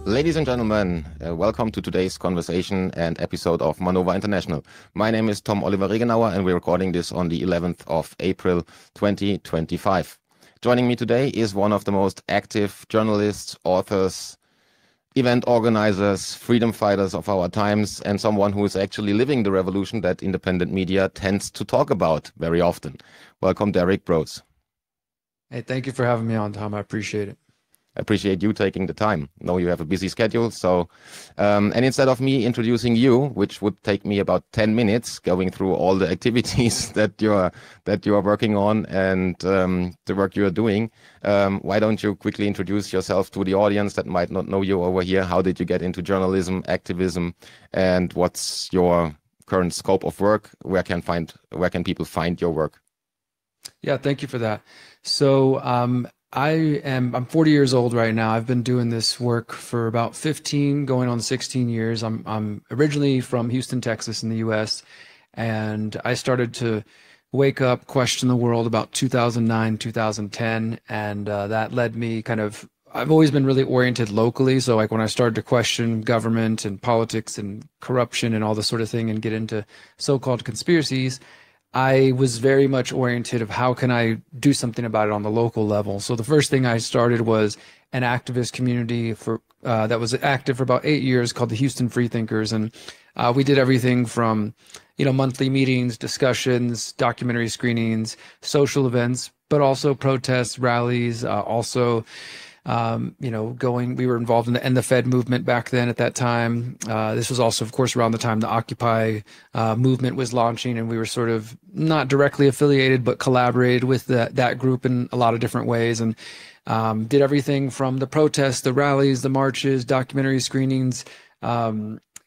Ladies and gentlemen, welcome to today's conversation and episode of Manova International. My name is Tom-Oliver Regenauer and we're recording this on the 11th of April 2025. Joining me today is one of the most active journalists, authors, event organizers, freedom fighters of our times, and someone who is actually living the revolution that independent media tends to talk about very often. Welcome, Derrick Broze. Hey, thank you for having me on, Tom. I appreciate it. I appreciate you taking the time. I know you have a busy schedule, so and instead of me introducing you, which would take me about 10 minutes, going through all the activities that you are working on and the work you are doing, why don't you quickly introduce yourself to the audience that might not know you over here? How did you get into journalism, activism, and what's your current scope of work? Where can people find your work? Yeah, thank you for that. So I'm 40 years old right now. I've been doing this work for about 15, going on 16 years. I'm originally from Houston, Texas in the US, and I started to wake up, question the world about 2009, 2010, and that led me I've always been really oriented locally. So like when I started to question government and politics and corruption and all this sort of thing and get into so-called conspiracies, I was very much oriented of how can I do something about it on the local level. So the first thing I started was an activist community that was active for about 8 years called the Houston Freethinkers. And we did everything from, monthly meetings, discussions, documentary screenings, social events, but also protests, rallies, we were involved in the End the Fed movement back then at that time. This was also, of course, around the time the Occupy movement was launching, and we were sort of not directly affiliated, but collaborated with that group in a lot of different ways, and did everything from the protests, the rallies, the marches, documentary screenings,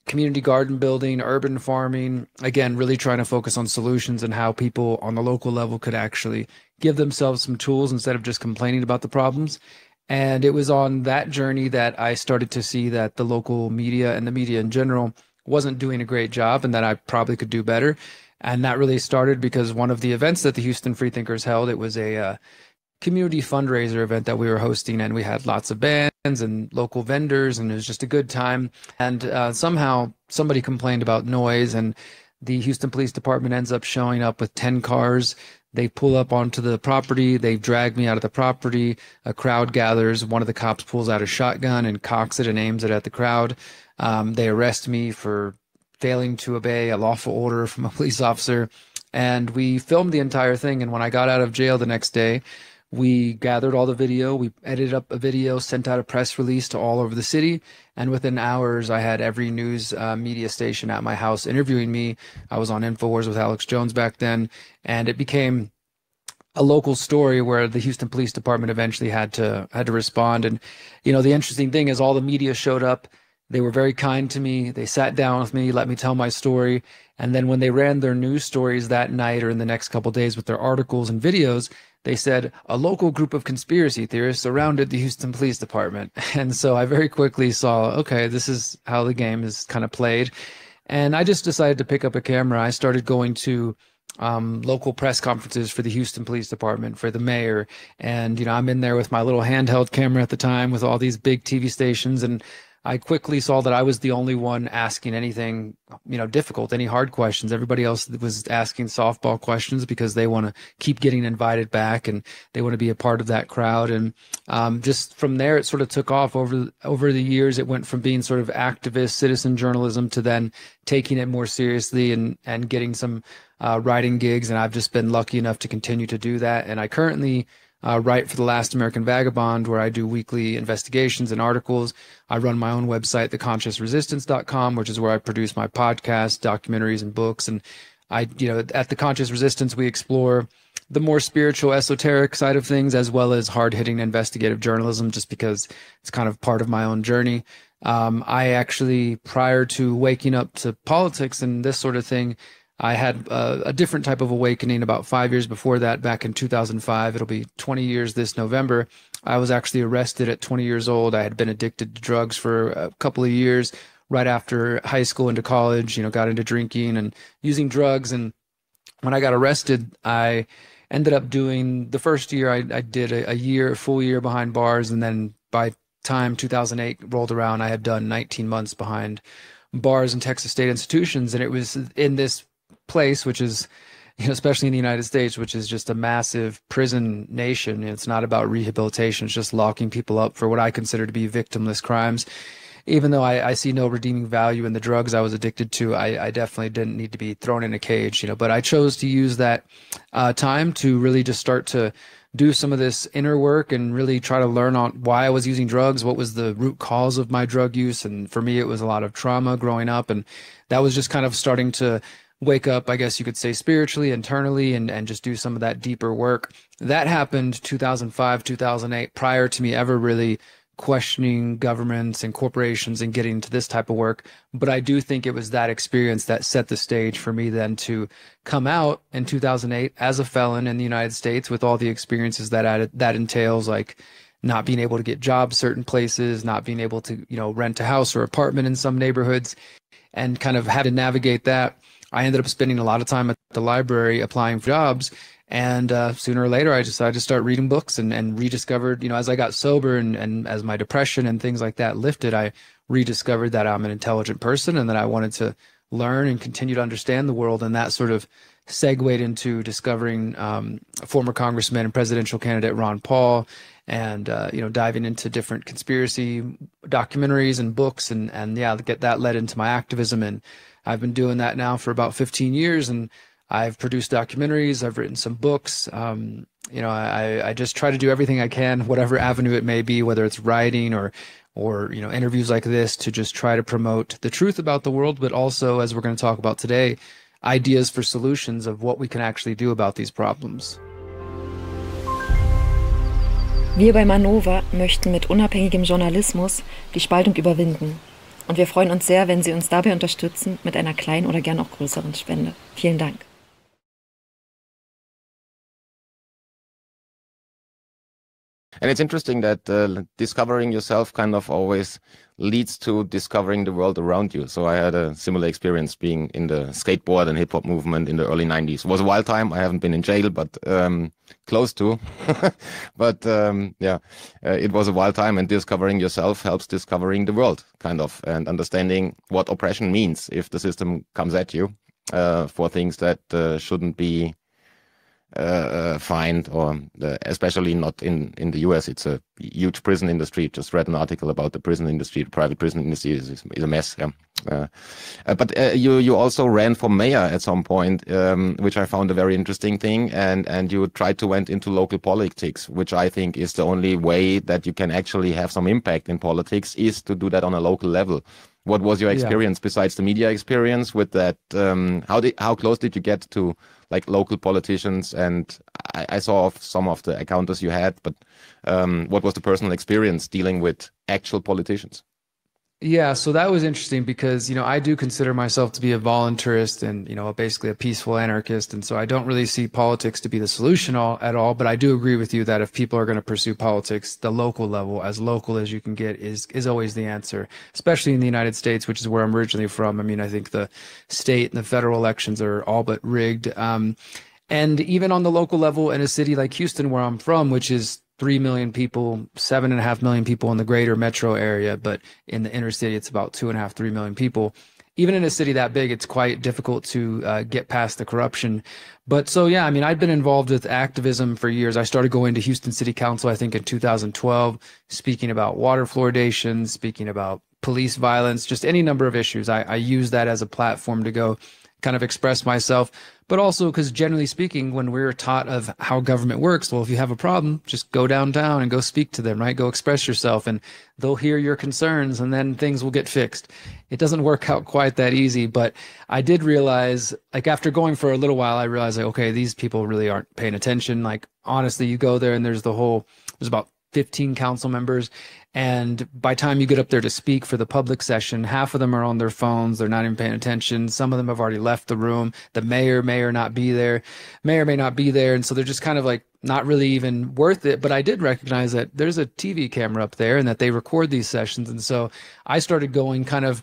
community garden building, urban farming, again, really trying to focus on solutions and how people on the local level could actually give themselves some tools instead of just complaining about the problems. And it was on that journey that I started to see that the local media and the media in general wasn't doing a great job and that I probably could do better. And that really started because one of the events that the Houston Freethinkers held, it was a community fundraiser event that we were hosting, and we had lots of bands and local vendors, and it was just a good time. And somehow somebody complained about noise, and the Houston Police Department ends up showing up with 10 cars. They pull up onto the property. They drag me out of the property. A crowd gathers. One of the cops pulls out a shotgun and cocks it and aims it at the crowd. They arrest me for failing to obey a lawful order from a police officer. And we filmed the entire thing. And when I got out of jail the next day, we gathered all the video. We edited up a video, sent out a press release to all over the city. And within hours, I had every news media station at my house interviewing me. I was on InfoWars with Alex Jones back then. And it became a local story where the Houston Police Department eventually had to respond. And, the interesting thing is all the media showed up. They were very kind to me. They sat down with me, let me tell my story. And then when they ran their news stories that night or in the next couple of days with their articles and videos, they said a local group of conspiracy theorists surrounded the Houston Police Department. And so I very quickly saw, okay, this is how the game is kind of played. And I just decided to pick up a camera. I started going to local press conferences for the Houston Police Department, for the mayor. And, I'm in there with my little handheld camera at the time with all these big TV stations. And I quickly saw that I was the only one asking anything, difficult, any hard questions. Everybody else was asking softball questions because they want to keep getting invited back and they want to be a part of that crowd. And just from there, it sort of took off over the years. It went from being sort of activist citizen journalism to then taking it more seriously and getting some writing gigs. And I've just been lucky enough to continue to do that. And I currently write for the Last American Vagabond, where I do weekly investigations and articles. I run my own website, theconsciousresistance.com, which is where I produce my podcasts, documentaries, and books. And at The Conscious Resistance, we explore the more spiritual, esoteric side of things, as well as hard-hitting investigative journalism, just because it's kind of part of my own journey. I actually, prior to waking up to politics and this sort of thing, I had a different type of awakening about 5 years before that, back in 2005. It'll be 20 years this November. I was actually arrested at 20 years old. I had been addicted to drugs for a couple of years right after high school into college, got into drinking and using drugs. And when I got arrested, I ended up doing the first year, I did a full year behind bars. And then by time 2008 rolled around, I had done 19 months behind bars in Texas state institutions. And it was in this place, which is, especially in the United States, which is just a massive prison nation. It's not about rehabilitation. It's just locking people up for what I consider to be victimless crimes. Even though I see no redeeming value in the drugs I was addicted to, I definitely didn't need to be thrown in a cage, but I chose to use that time to really just start to do some of this inner work and really try to learn on why I was using drugs, what was the root cause of my drug use. And for me, it was a lot of trauma growing up. And that was just kind of starting to wake up, I guess you could say, spiritually, internally, and just do some of that deeper work. That happened 2005, 2008, prior to me ever really questioning governments and corporations and getting into this type of work. But I do think it was that experience that set the stage for me then to come out in 2008 as a felon in the United States with all the experiences that entails, like not being able to get jobs certain places, not being able to, rent a house or apartment in some neighborhoods, and kind of had to navigate that. I ended up spending a lot of time at the library applying for jobs. And sooner or later, I decided to start reading books and rediscovered, as I got sober and as my depression and things like that lifted, I rediscovered that I'm an intelligent person and that I wanted to learn and continue to understand the world. And that sort of segued into discovering former Congressman and presidential candidate Ron Paul and, diving into different conspiracy documentaries and books. And that led into my activism. And I've been doing that now for about 15 years. And I've produced documentaries, I've written some books. I just try to do everything I can, whatever avenue it may be, whether it's writing or interviews like this, to just try to promote the truth about the world, but also, as we're going to talk about today, ideas for solutions of what we can actually do about these problems. Wir bei Manova möchten mit unabhängigem Journalismus die Spaltung überwinden. Und wir freuen uns sehr, wenn Sie uns dabei unterstützen mit einer kleinen oder gern auch größeren Spende. Vielen Dank. And it's interesting that discovering yourself kind of always leads to discovering the world around you. So I had a similar experience being in the skateboard and hip-hop movement in the early 90s. It was a wild time. I haven't been in jail, but close to. But it was a wild time, and discovering yourself helps discovering the world, kind of, and understanding what oppression means if the system comes at you for things that shouldn't be fined, or especially not in the US. It's a huge prison industry. Just read an article about the prison industry. The private prison industry is a mess. Yeah. But you also ran for mayor at some point, which I found a very interesting thing. And you tried to went into local politics, which I think is the only way that you can actually have some impact in politics, is to do that on a local level. What was your experience besides the media experience with that? How close did you get to like local politicians? And I saw some of the encounters you had, but what was the personal experience dealing with actual politicians? Yeah, so that was interesting because, I do consider myself to be a voluntarist and, basically a peaceful anarchist. And so I don't really see politics to be the solution at all. But I do agree with you that if people are going to pursue politics, the local level, as local as you can get, is always the answer, especially in the United States, which is where I'm originally from. I mean, I think the state and the federal elections are all but rigged. And even on the local level in a city like Houston, where I'm from, which is 3 million people, 7.5 million people in the greater metro area, but in the inner city, it's about 2.5, 3 million people. Even in a city that big, it's quite difficult to get past the corruption. But so, yeah, I mean, I've been involved with activism for years. I started going to Houston City Council, I think in 2012, speaking about water fluoridation, speaking about police violence, just any number of issues. I use that as a platform to go kind of express myself, but also because generally speaking, when we're taught of how government works, well, if you have a problem, just go downtown and go speak to them, right? Go express yourself and they'll hear your concerns and then things will get fixed. It doesn't work out quite that easy, but I did realize, like after going for a little while, I realized like, okay, these people really aren't paying attention. Like honestly, you go there and there's about 15 council members. And by the time you get up there to speak for the public session, half of them are on their phones. They're not even paying attention. Some of them have already left the room. The mayor may or not be there. Mayor may not be there. And so they're just kind of like not really even worth it. But I did recognize that there's a TV camera up there and that they record these sessions. And so I started going kind of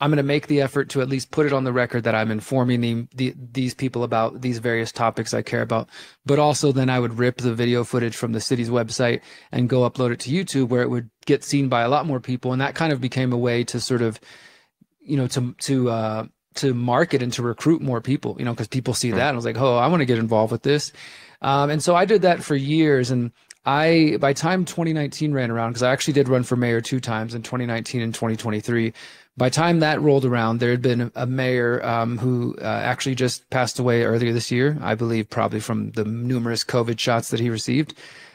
I'm going to make the effort to at least put it on the record that I'm informing these people about these various topics I care about. But also then I would rip the video footage from the city's website and go upload it to YouTube, where it would get seen by a lot more people. And that kind of became a way to sort of, you know, to market and to recruit more people, you know, because people see that and I was like, oh, I want to get involved with this. And so I did that for years. And by time 2019 ran around, because I actually did run for mayor 2 times in 2019 and 2023. By time that rolled around, there had been a mayor who actually just passed away earlier this year, I believe, probably from the numerous COVID shots that he received.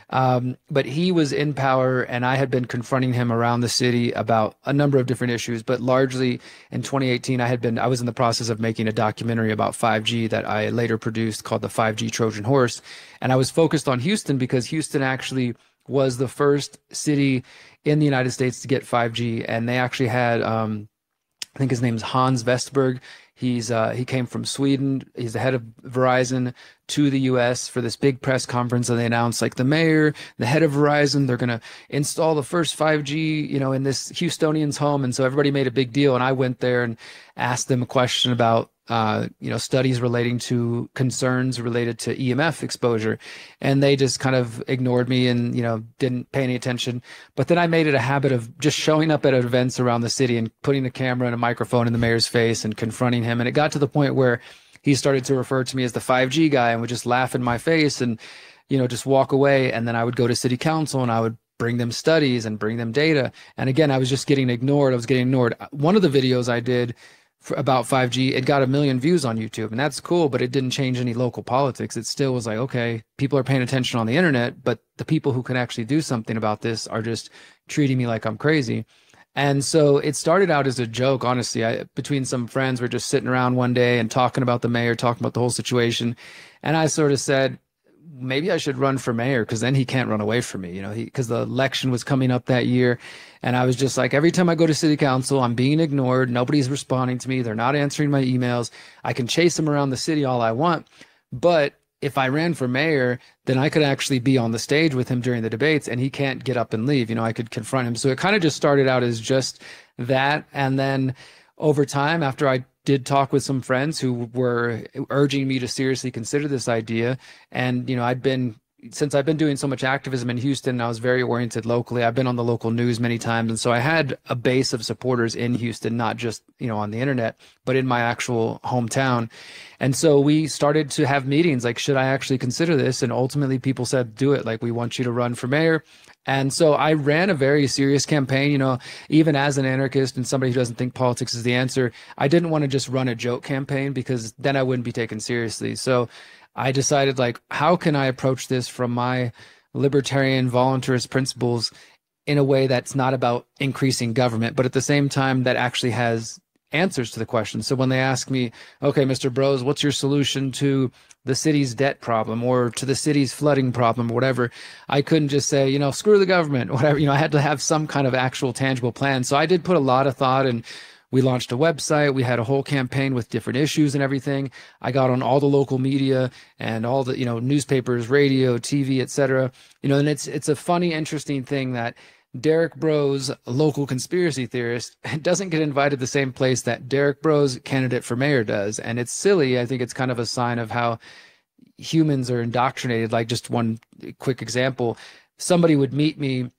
But he was in power, and I had been confronting him around the city about a number of different issues. But largely in 2018, I was in the process of making a documentary about 5G that I later produced called the 5G Trojan Horse. And I was focused on Houston because Houston actually was the first city in the United States to get 5G. And they actually had, I think his name's Hans Vestberg. He came from Sweden. He's the head of Verizon to the US for this big press conference, and they announced, like, the mayor, the head of Verizon, they're going to install the first 5G, you know, in this Houstonian's home. And so everybody made a big deal. And I went there and asked them a question about, you know, studies relating to concerns related to EMF exposure. And they just kind of ignored me and, you know, didn't pay any attention. But then I made it a habit of just showing up at events around the city and putting a camera and a microphone in the mayor's face and confronting him. And it got to the point where he started to refer to me as the 5G guy and would just laugh in my face and, you know, just walk away. And then I would go to city council and I would bring them studies and bring them data. And again, I was just getting ignored. I was getting ignored. One of the videos I did about 5G, it got 1 million views on YouTube, and that's cool, but it didn't change any local politics. It still was like, okay, people are paying attention on the internet, but the people who can actually do something about this are just treating me like I'm crazy. And so it started out as a joke, honestly. Between some friends, we're just sitting around one day and talking about the mayor, talking about the whole situation. And I sort of said, maybe I should run for mayor, because then he can't run away from me, you know, because the election was coming up that year. And I was just like, every time I go to city council, I'm being ignored. Nobody's responding to me. They're not answering my emails. I can chase them around the city all I want. But if I ran for mayor, then I could actually be on the stage with him during the debates and he can't get up and leave. You know, I could confront him. So it kind of just started out as just that. And then over time, after I did talk with some friends who were urging me to seriously consider this idea. And, you know, since I've been doing so much activism in Houston, I was very oriented locally. I've been on the local news many times. And so I had a base of supporters in Houston, not just, you know, on the internet, but in my actual hometown. And so we started to have meetings like, should I actually consider this? And ultimately people said, do it. Like, we want you to run for mayor. And so I ran a very serious campaign, you know, even as an anarchist and somebody who doesn't think politics is the answer. I didn't want to just run a joke campaign because then I wouldn't be taken seriously. So I decided, like, how can I approach this from my libertarian voluntarist principles in a way that's not about increasing government, but at the same time that actually has answers to the question. So when they ask me, okay, Mr. Broze, what's your solution to the city's debt problem or to the city's flooding problem or whatever, I couldn't just say, you know, screw the government, whatever. You know, I had to have some kind of actual tangible plan. So I did put a lot of thought, and we launched a website. We had a whole campaign with different issues and everything. I got on all the local media and all the, you know, newspapers, radio, TV, etc. You know, and it's a funny, interesting thing that Derrick Broze, a local conspiracy theorist, doesn't get invited the same place that Derrick Broze, candidate for mayor, does. And it's silly. I think it's kind of a sign of how humans are indoctrinated. Like, just one quick example, somebody would meet me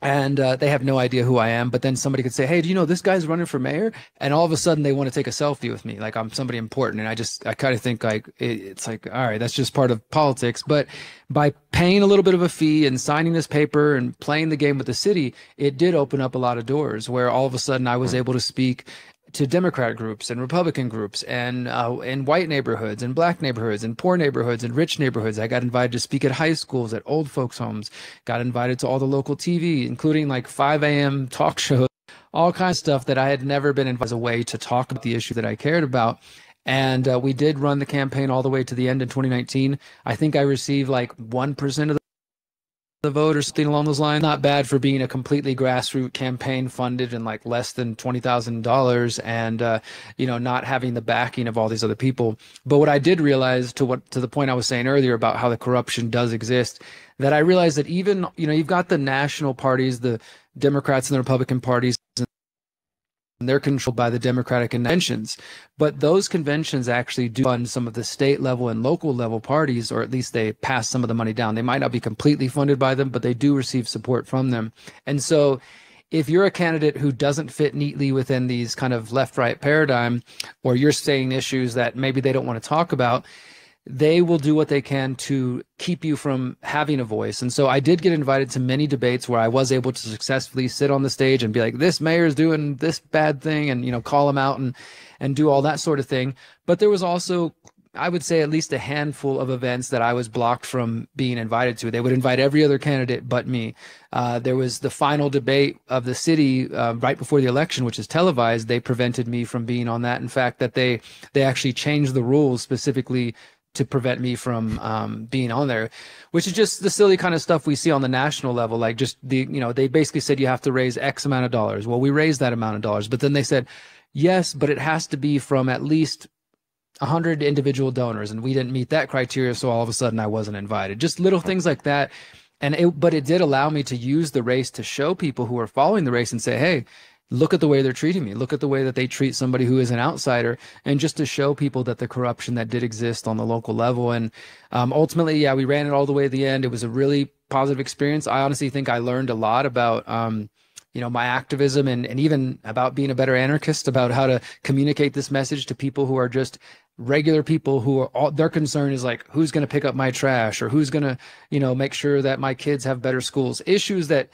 and they have no idea who I am, but then somebody could say, hey, do you know this guy's running for mayor? And all of a sudden they want to take a selfie with me, like I'm somebody important. And I kind of think, like, it's like, all right, that's just part of politics. But by paying a little bit of a fee and signing this paper and playing the game with the city, it did open up a lot of doors where all of a sudden I was able to speak to Democrat groups and Republican groups and in white neighborhoods and black neighborhoods and poor neighborhoods and rich neighborhoods. I got invited to speak at high schools, at old folks' homes, got invited to all the local TV, including like 5 a.m. talk shows, all kinds of stuff that I had never been invited as a way to talk about the issue that I cared about. And we did run the campaign all the way to the end in 2019. I think I received like 1% of the vote or something along those lines. Not bad for being a completely grassroots campaign funded in like less than $20,000 and you know, not having the backing of all these other people. But what I did realize, to the point I was saying earlier about how the corruption does exist, that I realized that even, you know, you've got the national parties, the Democrats and the Republican parties, They're controlled by the Democratic conventions, but those conventions actually do fund some of the state level and local level parties, or at least they pass some of the money down. They might not be completely funded by them, but they do receive support from them. And so if you're a candidate who doesn't fit neatly within these kind of left-right paradigm, or you're saying issues that maybe they don't want to talk about, they will do what they can to keep you from having a voice. And so I did get invited to many debates where I was able to successfully sit on the stage and be like, this mayor's doing this bad thing, and, you know, call them out and do all that sort of thing. But there was also, I would say, at least a handful of events that I was blocked from being invited to. They would invite every other candidate but me. There was the final debate of the city right before the election, which is televised. They prevented me from being on that. In fact, that they actually changed the rules specifically to prevent me from being on there, which is just the silly kind of stuff we see on the national level. Like, just the, you know, they basically said you have to raise X amount of dollars. Well, we raised that amount of dollars, but then they said, yes, but it has to be from at least 100 individual donors. And we didn't meet that criteria. So all of a sudden I wasn't invited. Just little things like that. But it did allow me to use the race to show people who are following the race and say, hey, look at the way they're treating me. Look at the way that they treat somebody who is an outsider, and just to show people that the corruption that did exist on the local level. And ultimately, yeah, we ran it all the way to the end. It was a really positive experience. I honestly think I learned a lot about, you know, my activism and even about being a better anarchist, about how to communicate this message to people who are just regular people who are all, their concern is like, who's going to pick up my trash, or who's going to, you know, make sure that my kids have better schools. Issues that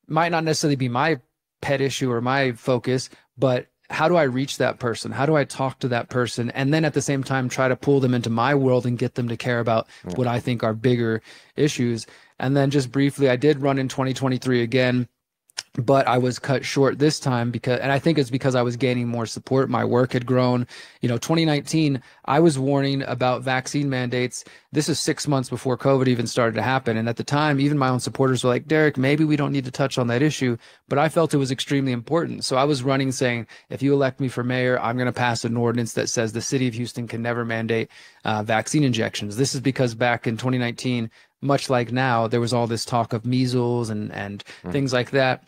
might not necessarily be my pet issue or my focus, but how do I reach that person? How do I talk to that person? And then at the same time, try to pull them into my world and get them to care about what I think are bigger issues. And then just briefly, I did run in 2023 again, but I was cut short this time and I think it's because I was gaining more support. My work had grown. You know, 2019, I was warning about vaccine mandates. This is 6 months before COVID even started to happen. And at the time, even my own supporters were like, Derrick, maybe we don't need to touch on that issue. But I felt it was extremely important. So I was running saying, if you elect me for mayor, I'm going to pass an ordinance that says the city of Houston can never mandate vaccine injections. This is because back in 2019, much like now, there was all this talk of measles and things like that.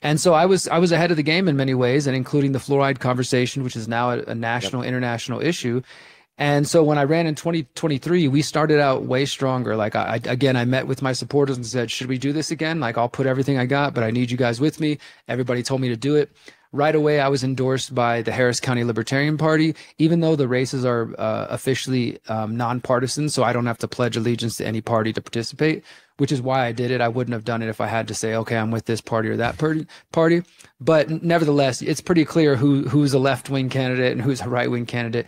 And so I was ahead of the game in many ways, and including the fluoride conversation, which is now a national, international issue. And so when I ran in 2023, we started out way stronger. Like I met with my supporters and said, should we do this again? Like, I'll put everything I got, but I need you guys with me. Everybody told me to do it. Right away, I was endorsed by the Harris County Libertarian Party, even though the races are officially nonpartisan, so I don't have to pledge allegiance to any party to participate, which is why I did it. I wouldn't have done it if I had to say, okay, I'm with this party or that party. But nevertheless, it's pretty clear who's a left-wing candidate and who's a right-wing candidate.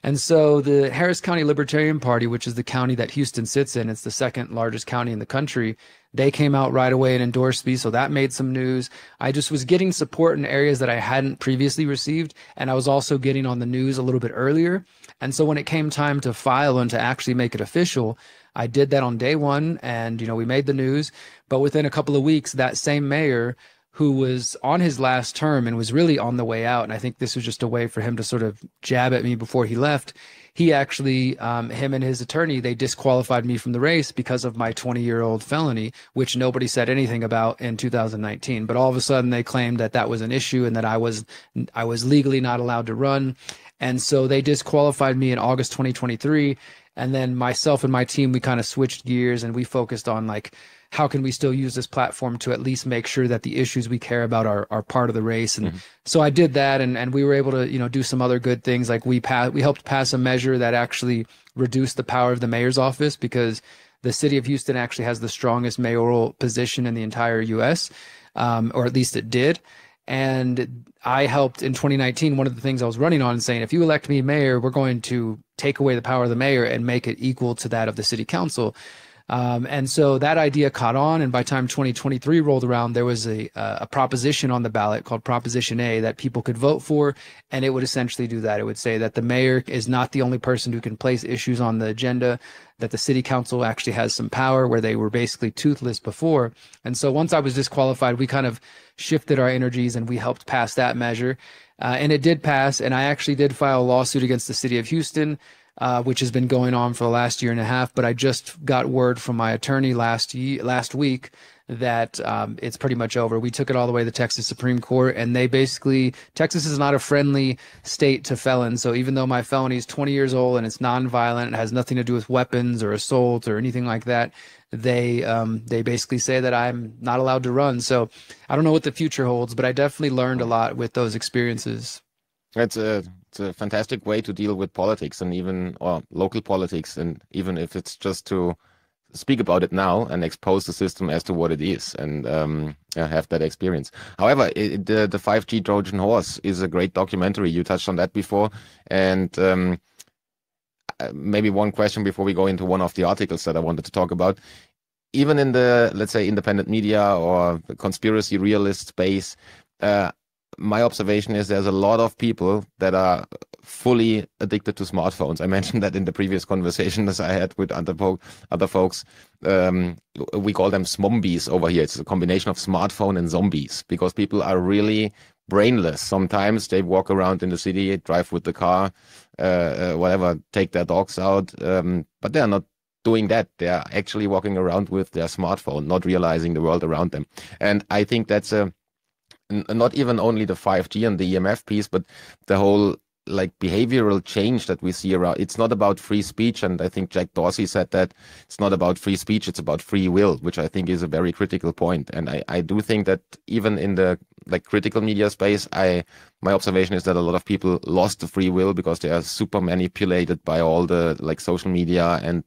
And so the Harris County Libertarian Party, which is the county that Houston sits in, it's the second largest county in the country, they came out right away and endorsed me. So that made some news. I just was getting support in areas that I hadn't previously received. And I was also getting on the news a little bit earlier. And so when it came time to file and to actually make it official, I did that on day one. And, you know, we made the news. But within a couple of weeks, that same mayor who was on his last term and was really on the way out, and I think this was just a way for him to sort of jab at me before he left, he actually, him and his attorney, they disqualified me from the race because of my 20-year-old felony, which nobody said anything about in 2019. But all of a sudden they claimed that that was an issue and that I was legally not allowed to run. And so they disqualified me in August 2023. And then myself and my team, we kind of switched gears and we focused on, like, how can we still use this platform to at least make sure that the issues we care about are part of the race? And so I did that, and we were able to, you know, do some other good things. Like we helped pass a measure that actually reduced the power of the mayor's office, because the city of Houston actually has the strongest mayoral position in the entire U.S., or at least it did. And I helped in 2019. One of the things I was running on and saying, if you elect me mayor, we're going to take away the power of the mayor and make it equal to that of the city council. And so that idea caught on, and by the time 2023 rolled around, there was a proposition on the ballot called Proposition A that people could vote for, and it would essentially do that. It would say that the mayor is not the only person who can place issues on the agenda, that the city council actually has some power, where they were basically toothless before. And so once I was disqualified, we kind of shifted our energies and we helped pass that measure. And it did pass, and I actually did file a lawsuit against the city of Houston. which has been going on for the last year and a half. But I just got word from my attorney last week that it's pretty much over. We took it all the way to the Texas Supreme Court, and they basically, Texas is not a friendly state to felons. So even though my felony is 20 years old and it's nonviolent, it has nothing to do with weapons or assault or anything like that, they basically say that I'm not allowed to run. So I don't know what the future holds, but I definitely learned a lot with those experiences. It's a fantastic way to deal with politics and even or local politics, and even if it's just to speak about it now and expose the system as to what it is, and have that experience. However, the 5G Trojan Horse is a great documentary. You touched on that before, and maybe one question before we go into one of the articles that I wanted to talk about. Even in the, let's say, independent media or the conspiracy realist space, my observation is there's a lot of people that are fully addicted to smartphones. I mentioned that in the previous conversations I had with other folks. We call them smombies over here. It's a combination of smartphone and zombies, because people are really brainless. Sometimes they walk around in the city, drive with the car, whatever, take their dogs out, but they're not doing that. They're actually walking around with their smartphone, not realizing the world around them. And I think that's not even only the 5G and the EMF piece, but the whole like behavioral change that we see around. It's not about free speech, and I think Jack Dorsey said that it's not about free speech, it's about free will, which I think is a very critical point. And I do think that even in the like critical media space, my observation is that a lot of people lost the free will because they are super manipulated by all the like social media and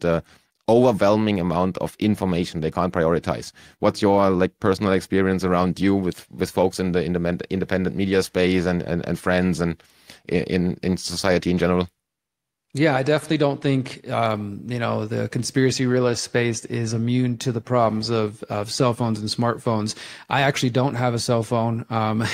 overwhelming amount of information. They can't prioritize. What's your like personal experience around you with folks in the independent media space and friends and in society in general? Yeah, I definitely don't think, the conspiracy realist space is immune to the problems of cell phones and smartphones. I actually don't have a cell phone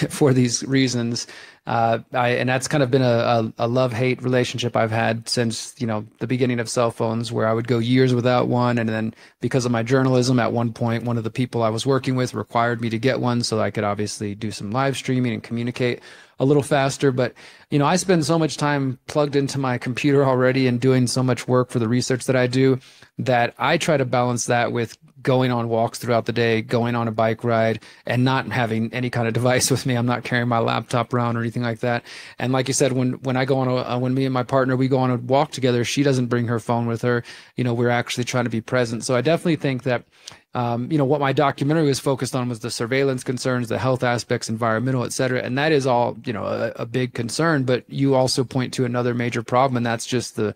for these reasons. And that's kind of been a love-hate relationship I've had since, the beginning of cell phones, where I would go years without one. And then because of my journalism, at one point, one of the people I was working with required me to get one so I could obviously do some live streaming and communicate a little faster. But, I spend so much time plugged into my computer already and doing so much work for the research that I do that I try to balance that with going on walks throughout the day, going on a bike ride, and not having any kind of device with me. I'm not carrying my laptop around or anything like that. And like you said, when I go on when me and my partner, we go on a walk together, she doesn't bring her phone with her. We're actually trying to be present. So I definitely think that what my documentary was focused on was the surveillance concerns, the health aspects, environmental, et cetera. And that is all, a big concern. But you also point to another major problem, and that's just the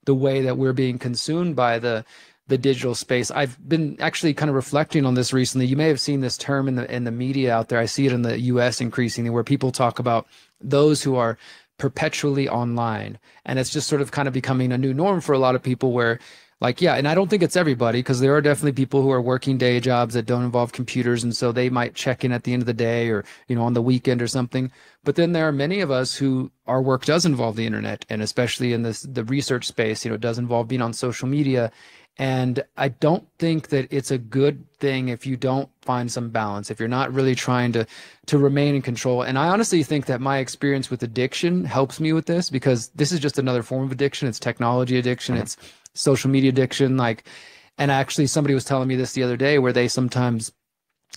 way that we're being consumed by the digital space. I've been actually kind of reflecting on this recently. You may have seen this term in the media out there. I see it in the US increasingly, where people talk about those who are perpetually online. And it's just sort of kind of becoming a new norm for a lot of people where, like, yeah, and I don't think it's everybody, because there are definitely people who are working day jobs that don't involve computers, and so they might check in at the end of the day or, on the weekend or something. But then there are many of us who our work does involve the internet, and especially in the research space, it does involve being on social media. And I don't think that it's a good thing if you don't find some balance, if you're not really trying to remain in control. And I honestly think that my experience with addiction helps me with this, because this is just another form of addiction. It's technology addiction. It's social media addiction. And actually somebody was telling me this the other day, where they sometimes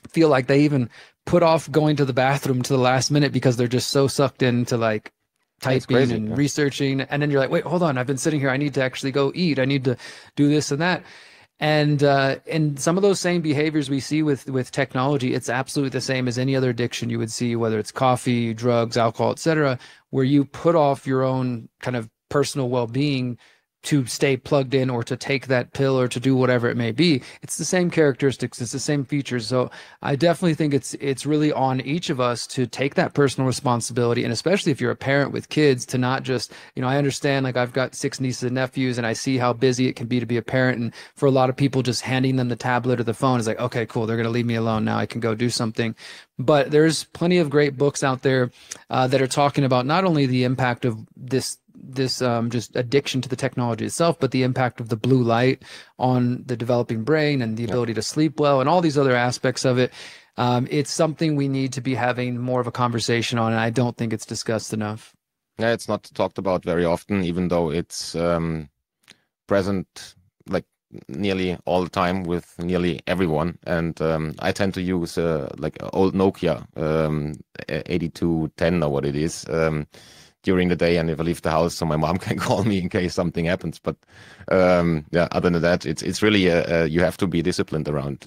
feel like they even put off going to the bathroom to the last minute because they're just so sucked into typing and researching. And then you're like, wait, hold on, I've been sitting here. I need to actually go eat. I need to do this and that. And some of those same behaviors we see with technology, it's absolutely the same as any other addiction you would see, whether it's coffee, drugs, alcohol, etc., where you put off your own kind of personal well-being to stay plugged in, or to take that pill, or to do whatever it may be. It's the same characteristics, it's the same features. So I definitely think it's really on each of us to take that personal responsibility, and especially if you're a parent with kids, to not just, I understand, like, I've got 6 nieces and nephews, and I see how busy it can be to be a parent, and for a lot of people, just handing them the tablet or the phone is like, okay, cool, they're going to leave me alone now, I can go do something. But there's plenty of great books out there that are talking about not only the impact of this just addiction to the technology itself, but the impact of the blue light on the developing brain and the ability to sleep well and all these other aspects of it. It's something we need to be having more of a conversation on, and I don't think it's discussed enough. Yeah, it's not talked about very often, even though it's present like nearly all the time with nearly everyone. And I tend to use like old Nokia 8210 or what it is during the day, and if I leave the house, so my mom can call me in case something happens. But yeah, other than that, it's really you have to be disciplined around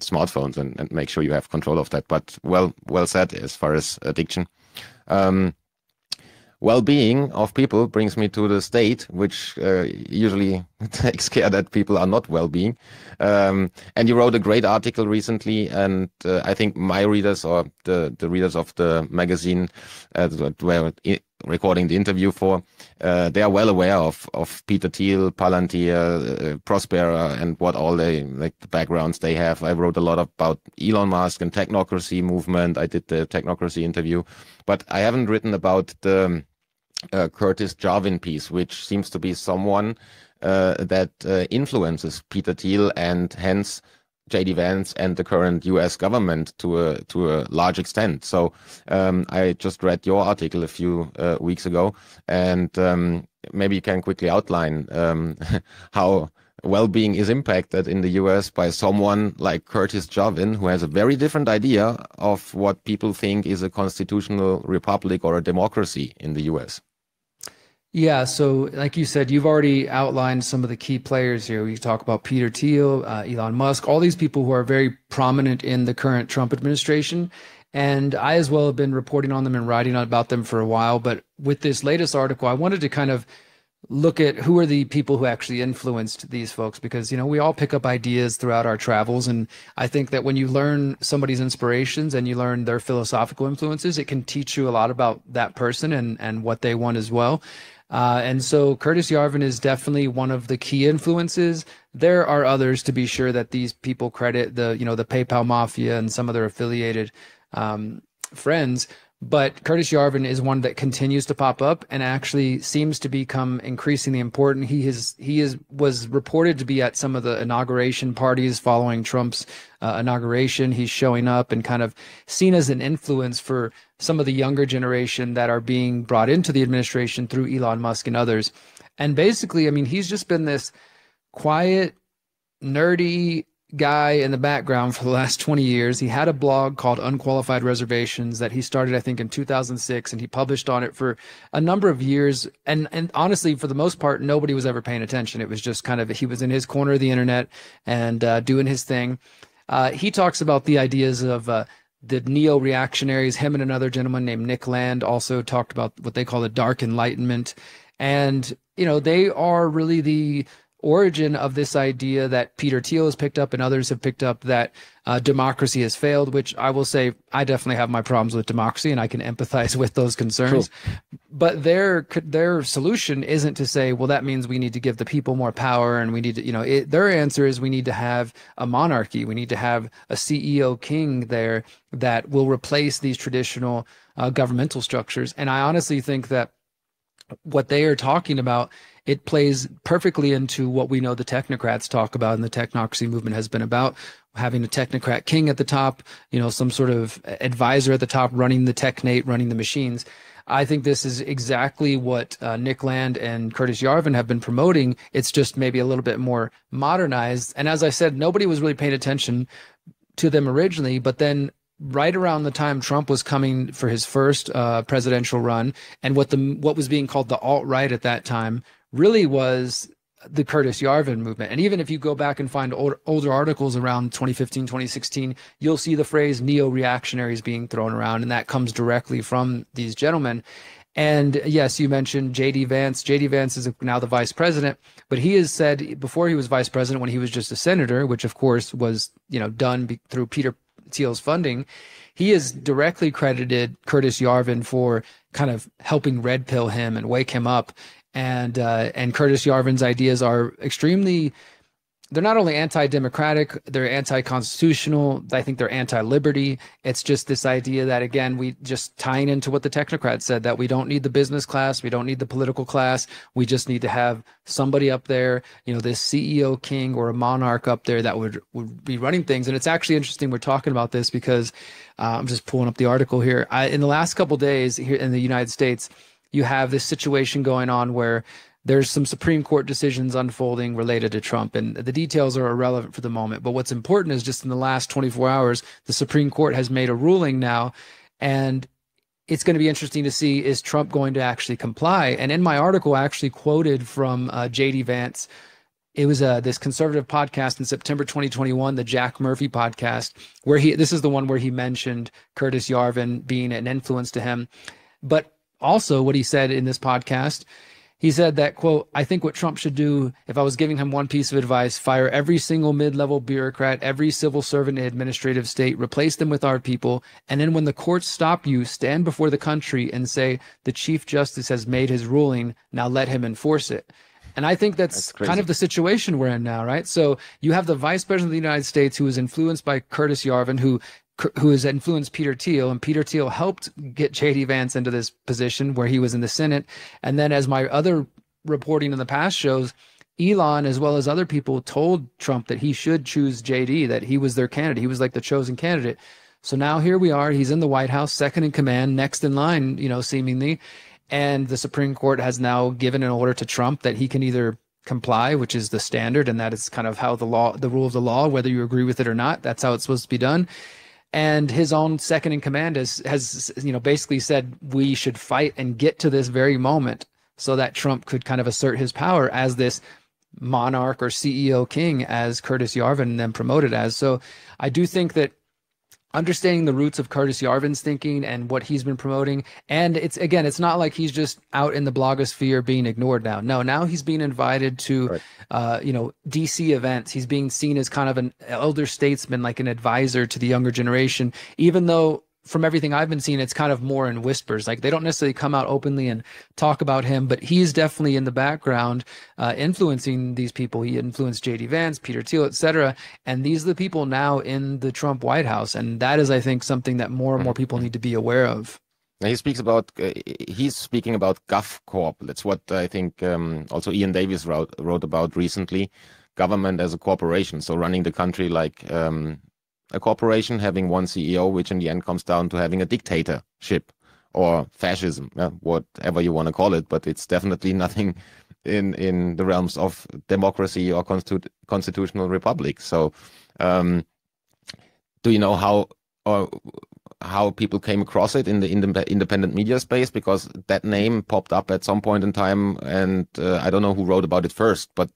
smartphones and make sure you have control of that. But well said as far as addiction. Well-being of people brings me to the state, which usually takes care that people are not well-being. And you wrote a great article recently, and I think my readers or the readers of the magazine that were recording the interview for, they are well aware of Peter Thiel, Palantir, Prospera, and what all they like the backgrounds they have. I wrote a lot about Elon Musk and technocracy movement. I did the technocracy interview, but I haven't written about the Curtis Yarvin piece, which seems to be someone that influences Peter Thiel and hence J.D. Vance and the current U.S. government to a large extent. So I just read your article a few weeks ago, and maybe you can quickly outline how well-being is impacted in the U.S. by someone like Curtis Yarvin, who has a very different idea of what people think is a constitutional republic or a democracy in the U.S. Yeah, so like you said, you've already outlined some of the key players here. We talk about Peter Thiel, Elon Musk, all these people who are very prominent in the current Trump administration. And I as well have been reporting on them and writing about them for a while. But with this latest article, I wanted to kind of look at who are the people who actually influenced these folks, because, you know, we all pick up ideas throughout our travels. And I think that when you learn somebody's inspirations and you learn their philosophical influences, it can teach you a lot about that person and what they want as well. And so Curtis Yarvin is definitely one of the key influences. There are others, to be sure, that these people credit, the PayPal mafia and some of their affiliated friends. But Curtis Yarvin is one that continues to pop up and actually seems to become increasingly important. He was reported to be at some of the inauguration parties following Trump's inauguration. He's showing up and kind of seen as an influence for some of the younger generation that are being brought into the administration through Elon Musk and others. And basically, I mean, he's just been this quiet, nerdy guy in the background for the last 20 years. He had a blog called Unqualified Reservations that he started, I think, in 2006, and he published on it for a number of years. And honestly, for the most part, nobody was ever paying attention. It was just kind of, he was in his corner of the internet and doing his thing. He talks about the ideas of the neo-reactionaries. Him and another gentleman named Nick Land also talked about what they call the dark enlightenment. And, you know, they are really the origin of this idea that Peter Thiel has picked up and others have picked up, that democracy has failed, which I will say I definitely have my problems with democracy and I can empathize with those concerns. Cool. But their solution isn't to say, well, that means we need to give the people more power and we need to, their answer is we need to have a monarchy. We need to have a CEO king there that will replace these traditional governmental structures. And I honestly think that what they are talking about, it plays perfectly into what we know the technocrats talk about and the technocracy movement has been about, having a technocrat king at the top, some sort of advisor at the top running the technate, running the machines. I think this is exactly what Nick Land and Curtis Yarvin have been promoting. It's just maybe a little bit more modernized. And as I said, nobody was really paying attention to them originally, but then right around the time Trump was coming for his first presidential run, and what was being called the alt-right at that time really was the Curtis Yarvin movement. And even if you go back and find older articles around 2015, 2016, you'll see the phrase neo-reactionaries being thrown around, and that comes directly from these gentlemen. And yes, you mentioned J.D. Vance. J.D. Vance is now the vice president, but he has said before he was vice president, when he was just a senator, which of course was done through Peter Thiel's funding, he has directly credited Curtis Yarvin for kind of helping red pill him and wake him up. And Curtis Yarvin's ideas are they're not only anti-democratic, they're anti-constitutional. I think they're anti-liberty. It's just this idea that, again, we just tying into what the technocrats said, that we don't need the business class, we don't need the political class. We just need to have somebody up there, this CEO king or a monarch up there that would be running things. And it's actually interesting we're talking about this because I'm just pulling up the article here. In the last couple of days here in the United States, you have this situation going on where there's some Supreme Court decisions unfolding related to Trump, and the details are irrelevant for the moment. But what's important is just in the last 24 hours, the Supreme Court has made a ruling now, and it's going to be interesting to see, is Trump going to actually comply? And in my article, I actually quoted from J.D. Vance. It was this conservative podcast in September 2021, the Jack Murphy podcast, where this is the one where he mentioned Curtis Yarvin being an influence to him. But also what he said in this podcast, he said that, quote, "I think what Trump should do, if I was giving him one piece of advice, fire every single mid-level bureaucrat, every civil servant in administrative state, replace them with our people. And then when the courts stop you, stand before the country and say, the Chief Justice has made his ruling. Now let him enforce it." And I think that's kind of the situation we're in now, right? So you have the Vice President of the United States who is influenced by Curtis Yarvin, who has influenced Peter Thiel, and Peter Thiel helped get J.D. Vance into this position where he was in the Senate. And then, as my other reporting in the past shows, Elon, as well as other people, told Trump that he should choose J.D., that he was their candidate. He was like the chosen candidate. So now here we are. He's in the White House, second in command, next in line, seemingly. And the Supreme Court has now given an order to Trump that he can either comply, which is the standard, and that is kind of how the rule of the law, whether you agree with it or not, that's how it's supposed to be done. And his own second in command has basically said we should fight and get to this very moment so that Trump could kind of assert his power as this monarch or CEO king, as Curtis Yarvin then promoted as. So I do think that understanding the roots of Curtis Yarvin's thinking and what he's been promoting. And it's not like he's just out in the blogosphere being ignored now. No, now he's being invited to, DC events. He's being seen as kind of an elder statesman, like an advisor to the younger generation, even though from everything I've been seeing, it's kind of more in whispers. Like they don't necessarily come out openly and talk about him, but he's definitely in the background influencing these people. He influenced J.D. Vance, Peter Thiel, etc. And these are the people now in the Trump White House. And that is, I think, something that more and more people need to be aware of. Now he's speaking about GovCorp. That's what I think also Ian Davis wrote about recently. Government as a corporation, so running the country like a corporation having one CEO, which in the end comes down to having a dictatorship or fascism, whatever you want to call it. But it's definitely nothing in the realms of democracy or constitutional republic. So do you know how people came across it in the independent media space? Because that name popped up at some point in time, and I don't know who wrote about it first, but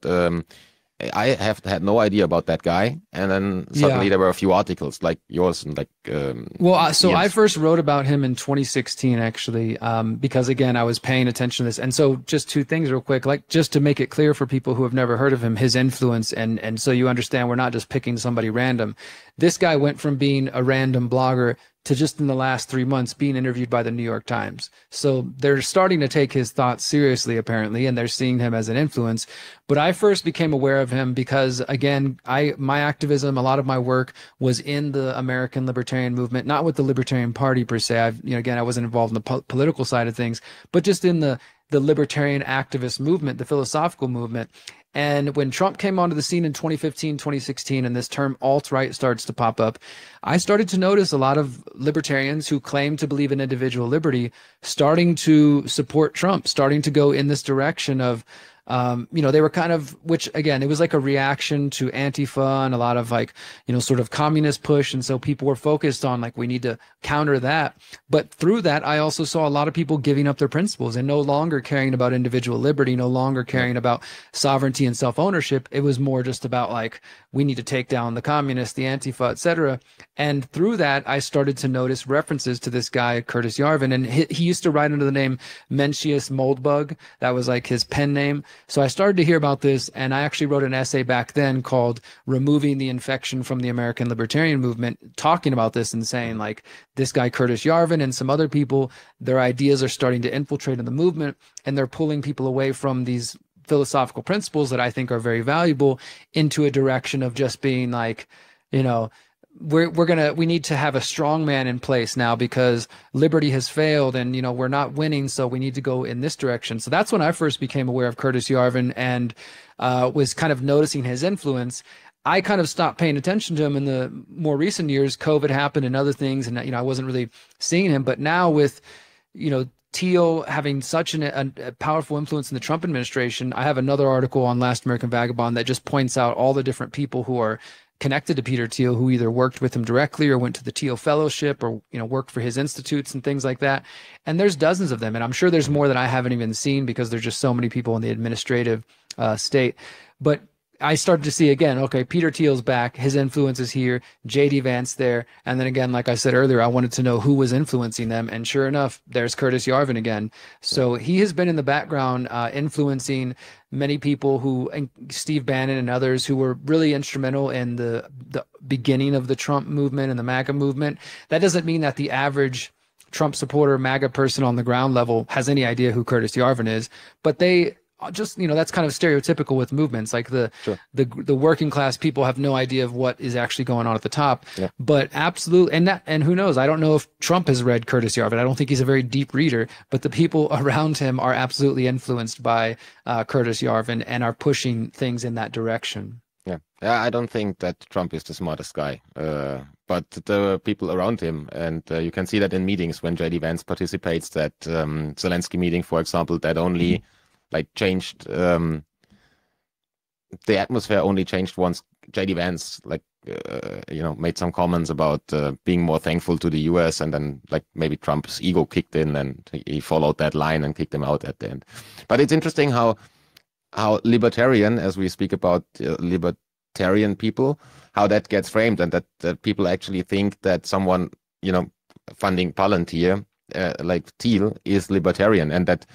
I have had no idea about that guy, and then suddenly there were a few articles like yours and like. I first wrote about him in 2016, actually, because again I was paying attention to this, and so just two things real quick, like just to make it clear for people who have never heard of him, his influence, and so you understand we're not just picking somebody random. This guy went from being a random blogger to just in the last 3 months being interviewed by the New York Times. So they're starting to take his thoughts seriously, apparently, and they're seeing him as an influence. But I first became aware of him because, again, my activism, a lot of my work was in the American libertarian movement, not with the Libertarian Party per se. I wasn't involved in the political side of things, but just in the libertarian activist movement, the philosophical movement. And when Trump came onto the scene in 2015, 2016, and this term alt-right starts to pop up, I started to notice a lot of libertarians who claim to believe in individual liberty starting to support Trump, starting to go in this direction of, they were kind of, which again, it was like a reaction to Antifa and a lot of like, sort of communist push. And so people were focused on like, we need to counter that. But through that, I also saw a lot of people giving up their principles and no longer caring about individual liberty, no longer caring about sovereignty and self-ownership. It was more just about like, we need to take down the communists, the Antifa, etc. And through that, I started to notice references to this guy, Curtis Yarvin, and he used to write under the name Mencius Moldbug. That was like his pen name. So I started to hear about this, and I actually wrote an essay back then called Removing the Infection from the American Libertarian Movement, talking about this and saying like this guy Curtis Yarvin and some other people, their ideas are starting to infiltrate in the movement, and they're pulling people away from these philosophical principles that I think are very valuable into a direction of just being like, we need to have a strong man in place now because liberty has failed and, we're not winning. So we need to go in this direction. So that's when I first became aware of Curtis Yarvin and was kind of noticing his influence. I kind of stopped paying attention to him in the more recent years. COVID happened and other things. And, I wasn't really seeing him. But now with, Teal having such a powerful influence in the Trump administration. I have another article on Last American Vagabond that just points out all the different people who are connected to Peter Thiel, who either worked with him directly or went to the Thiel Fellowship or, worked for his institutes and things like that. And there's dozens of them. And I'm sure there's more that I haven't even seen because there's just so many people in the administrative state. But I started to see again, okay, Peter Thiel's back, his influence is here, J.D. Vance there. And then again, like I said earlier, I wanted to know who was influencing them. And sure enough, there's Curtis Yarvin again. So he has been in the background influencing many people who, and Steve Bannon and others who were really instrumental in the beginning of the Trump movement and the MAGA movement. That doesn't mean that the average Trump supporter, MAGA person on the ground level has any idea who Curtis Yarvin is, but they just, that's kind of stereotypical with movements. Like the working class people have no idea of what is actually going on at the top. Yeah. But absolutely, and who knows? I don't know if Trump has read Curtis Yarvin. I don't think he's a very deep reader, but the people around him are absolutely influenced by Curtis Yarvin and are pushing things in that direction. Yeah, I don't think that Trump is the smartest guy, but the people around him, and you can see that in meetings when J.D. Vance participates. That Zelensky meeting, for example, that only changed the atmosphere only changed once J.D. Vance made some comments about being more thankful to the U.S. and then maybe Trump's ego kicked in and he followed that line and kicked him out at the end. But it's interesting how libertarian, as we speak about libertarian people, how that gets framed, and that people actually think that someone funding Palantir like Thiel is libertarian, and that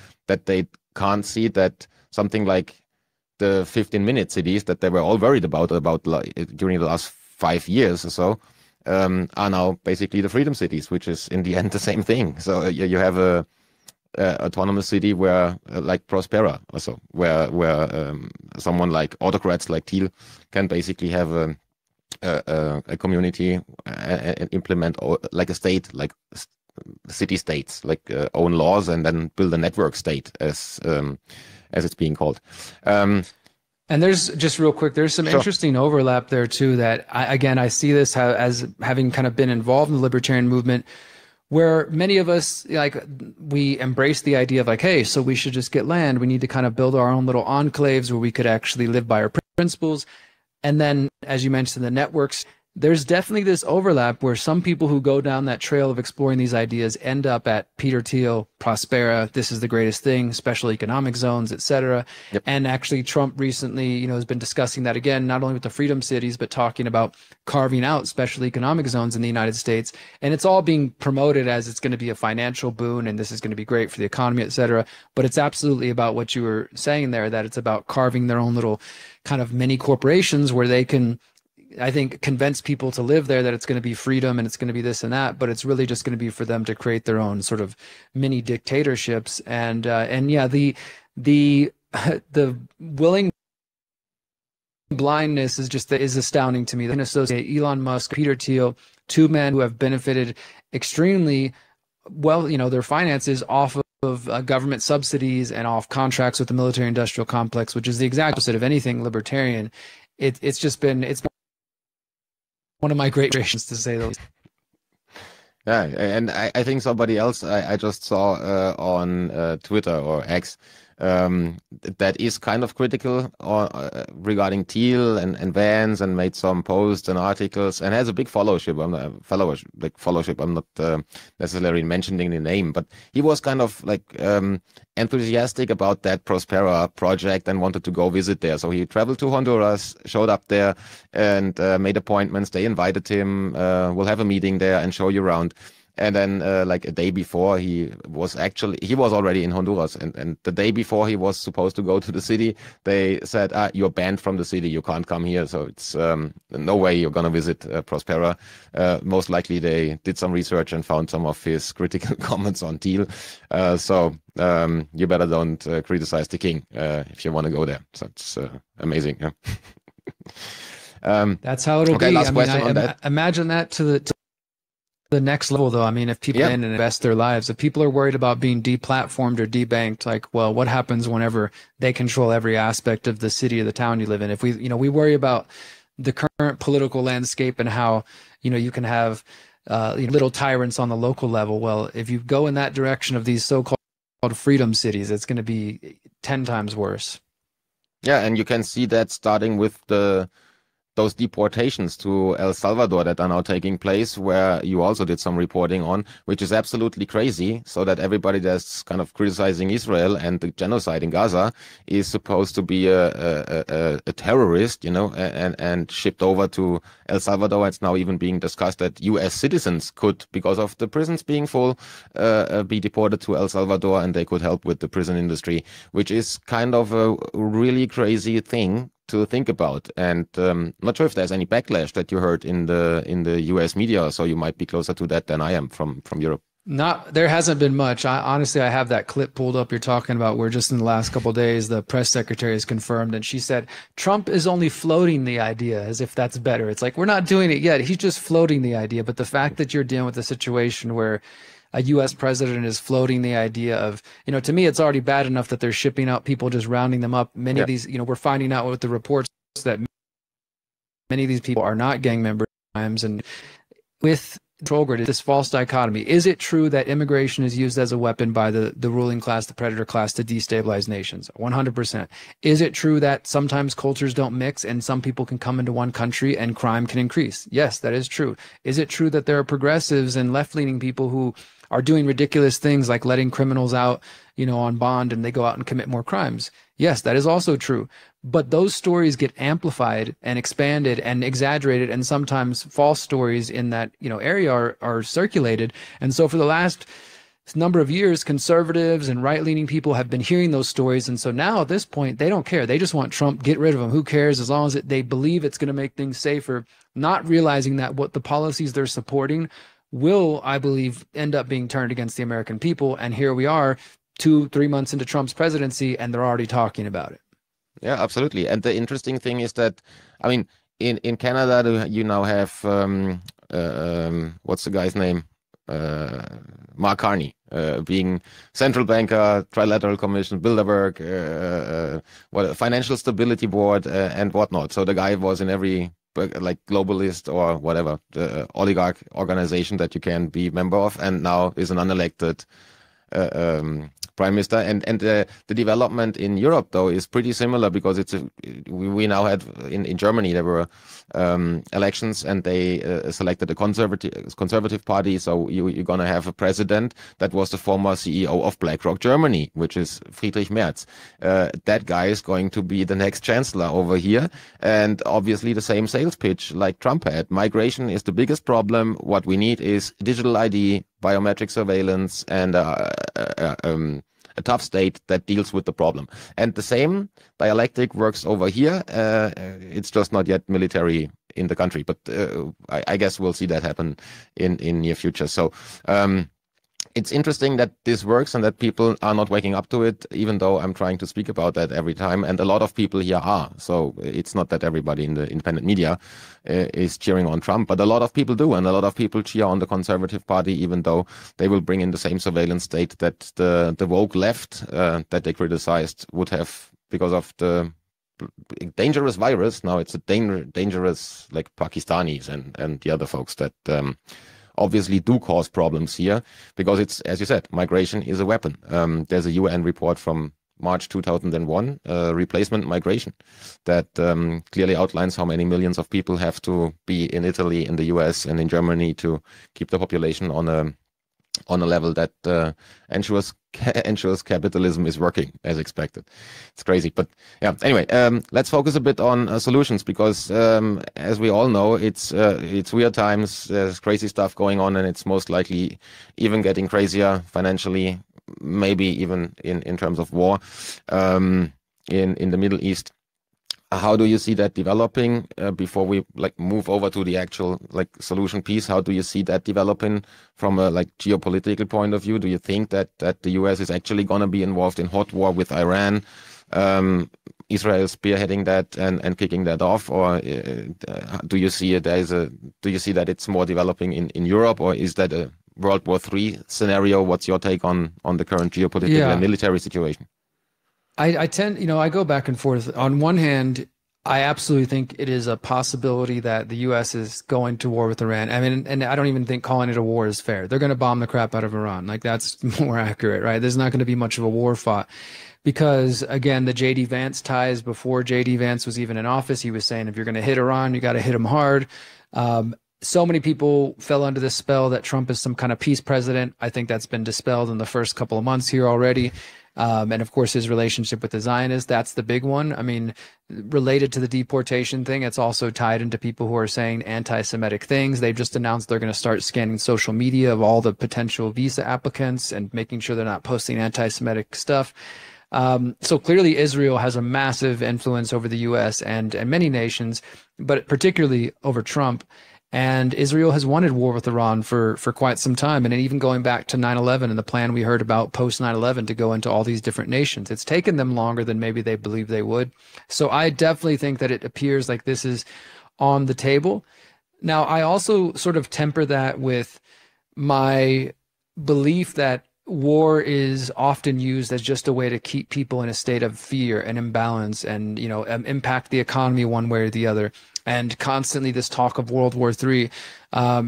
they can't see that something like the 15-minute cities that they were all worried about during the last 5 years or so are now basically the freedom cities, which is in the end the same thing. So you have a autonomous city where like Prospera also, where someone like autocrats like Thiel can basically have a community and implement like a state, like city states, like own laws and then build a network state as it's being called. And there's just real quick, there's some interesting overlap there too, that I see this as having kind of been involved in the libertarian movement, where many of us, we embrace the idea of hey, so we should just get land. We need to kind of build our own little enclaves where we could actually live by our principles. And then, as you mentioned, the networks, there's definitely this overlap where some people who go down that trail of exploring these ideas end up at Peter Thiel, Prospera, this is the greatest thing, special economic zones, etc. Yep. And actually Trump recently, has been discussing that again, not only with the freedom cities, but talking about carving out special economic zones in the United States. And it's all being promoted as it's going to be a financial boon and this is going to be great for the economy, etc. But it's absolutely about what you were saying there, that it's about carving their own little kind of mini corporations where they can, I think, convince people to live there that it's going to be freedom and it's going to be this and that, but it's really just going to be for them to create their own sort of mini dictatorships. And yeah, the willing blindness is astounding to me. They can associate Elon Musk, Peter Thiel, two men who have benefited extremely well, their finances off of government subsidies and off contracts with the military industrial complex, which is the exact opposite of anything libertarian. It's been one of my great creations, to say the least. Yeah, and I think somebody else I just saw on Twitter or X that is kind of critical regarding Thiel and Vance, and made some posts and articles and has a big followership. I'm not necessarily mentioning the name, but he was kind of enthusiastic about that Prospera project and wanted to go visit there. So he traveled to Honduras, showed up there, and made appointments. They invited him. We'll have a meeting there and show you around. And then a day before, he was already in Honduras, and the day before he was supposed to go to the city, they said, you're banned from the city, you can't come here. So it's no way you're going to visit Prospera. Most likely they did some research and found some of his critical comments on Thiel. So you better don't criticize the king if you want to go there. So it's amazing. Yeah. That's how it'll be. Last question on that. Imagine that to the next level, though. I mean, if people invest their lives, if people are worried about being deplatformed or debanked, what happens whenever they control every aspect of the city or the town you live in? If we worry about the current political landscape and how, you can have little tyrants on the local level. Well, if you go in that direction of these so-called freedom cities, it's going to be 10 times worse. Yeah, and you can see that starting with those deportations to El Salvador that are now taking place, where you also did some reporting on, which is absolutely crazy. So that everybody that's kind of criticizing Israel and the genocide in Gaza is supposed to be a terrorist, and shipped over to El Salvador. It's now even being discussed that U.S. citizens could, because of the prisons being full, be deported to El Salvador, and they could help with the prison industry, which is kind of a really crazy thing to think about. And not sure if there's any backlash that you heard in the US media, so you might be closer to that than I am from Europe. There hasn't been much. Honestly, I have that clip pulled up you're talking about, where just in the last couple of days, the press secretary has confirmed, and she said, Trump is only floating the idea as if that's better. It's like, we're not doing it yet. He's just floating the idea. But the fact that you're dealing with a situation where a U.S. president is floating the idea of, to me, it's already bad enough that they're shipping out people, just rounding them up. Many of these, we're finding out with the reports that many of these people are not gang members. And with control grid, this false dichotomy. Is it true that immigration is used as a weapon by the ruling class, the predator class, to destabilize nations? 100%. Is it true that sometimes cultures don't mix and some people can come into one country and crime can increase? Yes, that is true. Is it true that there are progressives and left-leaning people who are doing ridiculous things like letting criminals out, on bond, and they go out and commit more crimes? Yes, that is also true. But those stories get amplified and expanded and exaggerated, and sometimes false stories in that, area are circulated. And so for the last number of years, conservatives and right-leaning people have been hearing those stories. And so now at this point, they don't care. They just want Trump, get rid of him. Who cares, as long as they believe it's going to make things safer, not realizing that what the policies they're supporting will, I believe, end up being turned against the American people. And here we are 2-3 months into Trump's presidency, and they're already talking about it. Yeah, absolutely. And the interesting thing is that, in Canada, you now have, what's the guy's name? Mark Carney, being central banker, trilateral commission, Bilderberg, financial stability board, and whatnot. So the guy was in every globalist or whatever, the oligarch organization that you can be member of, and now is an unelected prime minister. And the development in Europe, though, is pretty similar, because we now had in Germany, there were elections, and they selected a conservative party. So you're going to have a president that was the former CEO of BlackRock Germany, which is Friedrich Merz. That guy is going to be the next chancellor over here. And obviously the same sales pitch like Trump had. Migration is the biggest problem. What we need is digital ID, biometric surveillance, and a tough state that deals with the problem. And the same dialectic works over here. It's just not yet military in the country, but I guess we'll see that happen in near future. So it's interesting that this works and that people are not waking up to it, even though I'm trying to speak about that every time. And a lot of people here are. So it's not that everybody in the independent media is cheering on Trump, but a lot of people do. And a lot of people cheer on the Conservative Party, even though they will bring in the same surveillance state that the woke left that they criticized would have, because of the dangerous virus. Now it's a dangerous, like Pakistanis and the other folks that obviously do cause problems here, because it's, as you said, migration is a weapon. There's a UN report from March 2001, replacement migration, that clearly outlines how many millions of people have to be in Italy, in the US, and in Germany to keep the population on a level that ensures capitalism is working as expected. It's crazy, but yeah. Anyway, let's focus a bit on solutions, because as we all know, it's weird times. There's crazy stuff going on, and it's most likely even getting crazier financially, maybe even in terms of war in the Middle East. How do you see that developing before we move over to the actual solution piece? How do you see that developing from a geopolitical point of view? Do you think that the US is actually going to be involved in hot war with Iran? Israel spearheading that and kicking that off, or do you see that it's more developing in Europe, or is that a World War III scenario? What's your take on the current geopolitical and military situation? I tend, I go back and forth. On one hand, I absolutely think it is a possibility that the U.S. is going to war with Iran. I mean, and I don't even think calling it a war is fair. They're going to bomb the crap out of Iran. Like, that's more accurate, right? There's not going to be much of a war fought because, again, the J.D. Vance ties, before J.D. Vance was even in office, he was saying, if you're going to hit Iran, you got to hit them hard. So many people fell under this spell that Trump is some kind of peace president. I think that's been dispelled in the first couple of months here already. And of course, his relationship with the Zionists, that's the big one. I mean, related to the deportation thing, it's also tied into people who are saying anti-Semitic things. They've just announced they're going to start scanning social media of all the potential visa applicants and making sure they're not posting anti-Semitic stuff. So clearly Israel has a massive influence over the U.S. and many nations, but particularly over Trump. And Israel has wanted war with Iran for quite some time. And even going back to 9/11 and the plan we heard about post 9/11 to go into all these different nations, it's taken them longer than maybe they believed they would. So I definitely think that it appears like this is on the table. Now, I also sort of temper that with my belief that war is often used as just a way to keep people in a state of fear and imbalance and, you know, impact the economy one way or the other. And constantly this talk of World War III,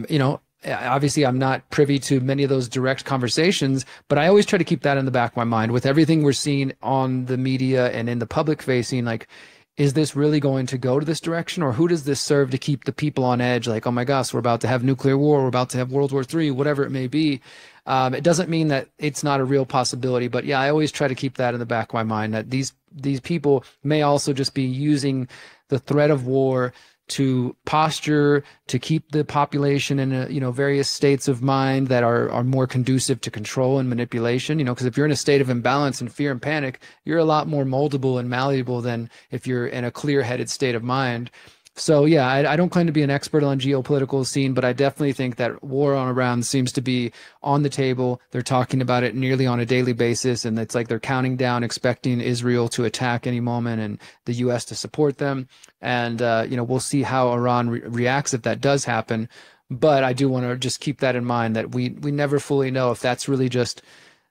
you know, obviously I'm not privy to many of those direct conversations, but I always try to keep that in the back of my mind with everything we're seeing on the media and in the public facing. Like, is this really going to go to this direction, or who does this serve to keep the people on edge? Like, oh my gosh, we're about to have nuclear war, we're about to have World War III, whatever it may be. It doesn't mean that it's not a real possibility, but yeah, I always try to keep that in the back of my mind, that these people may also just be using the threat of war to posture, to keep the population in a, you know, various states of mind that are more conducive to control and manipulation. You know, because if you're in a state of imbalance and fear and panic, you're a lot more moldable and malleable than if you're in a clear-headed state of mind. So yeah, I don't claim to be an expert on geopolitical scene, but I definitely think that war on Iran seems to be on the table. They're talking about it nearly on a daily basis, and it's like they're counting down, expecting Israel to attack any moment and the U.S. to support them. And you know, we'll see how Iran reacts if that does happen. But I do want to just keep that in mind, that we never fully know if that's really just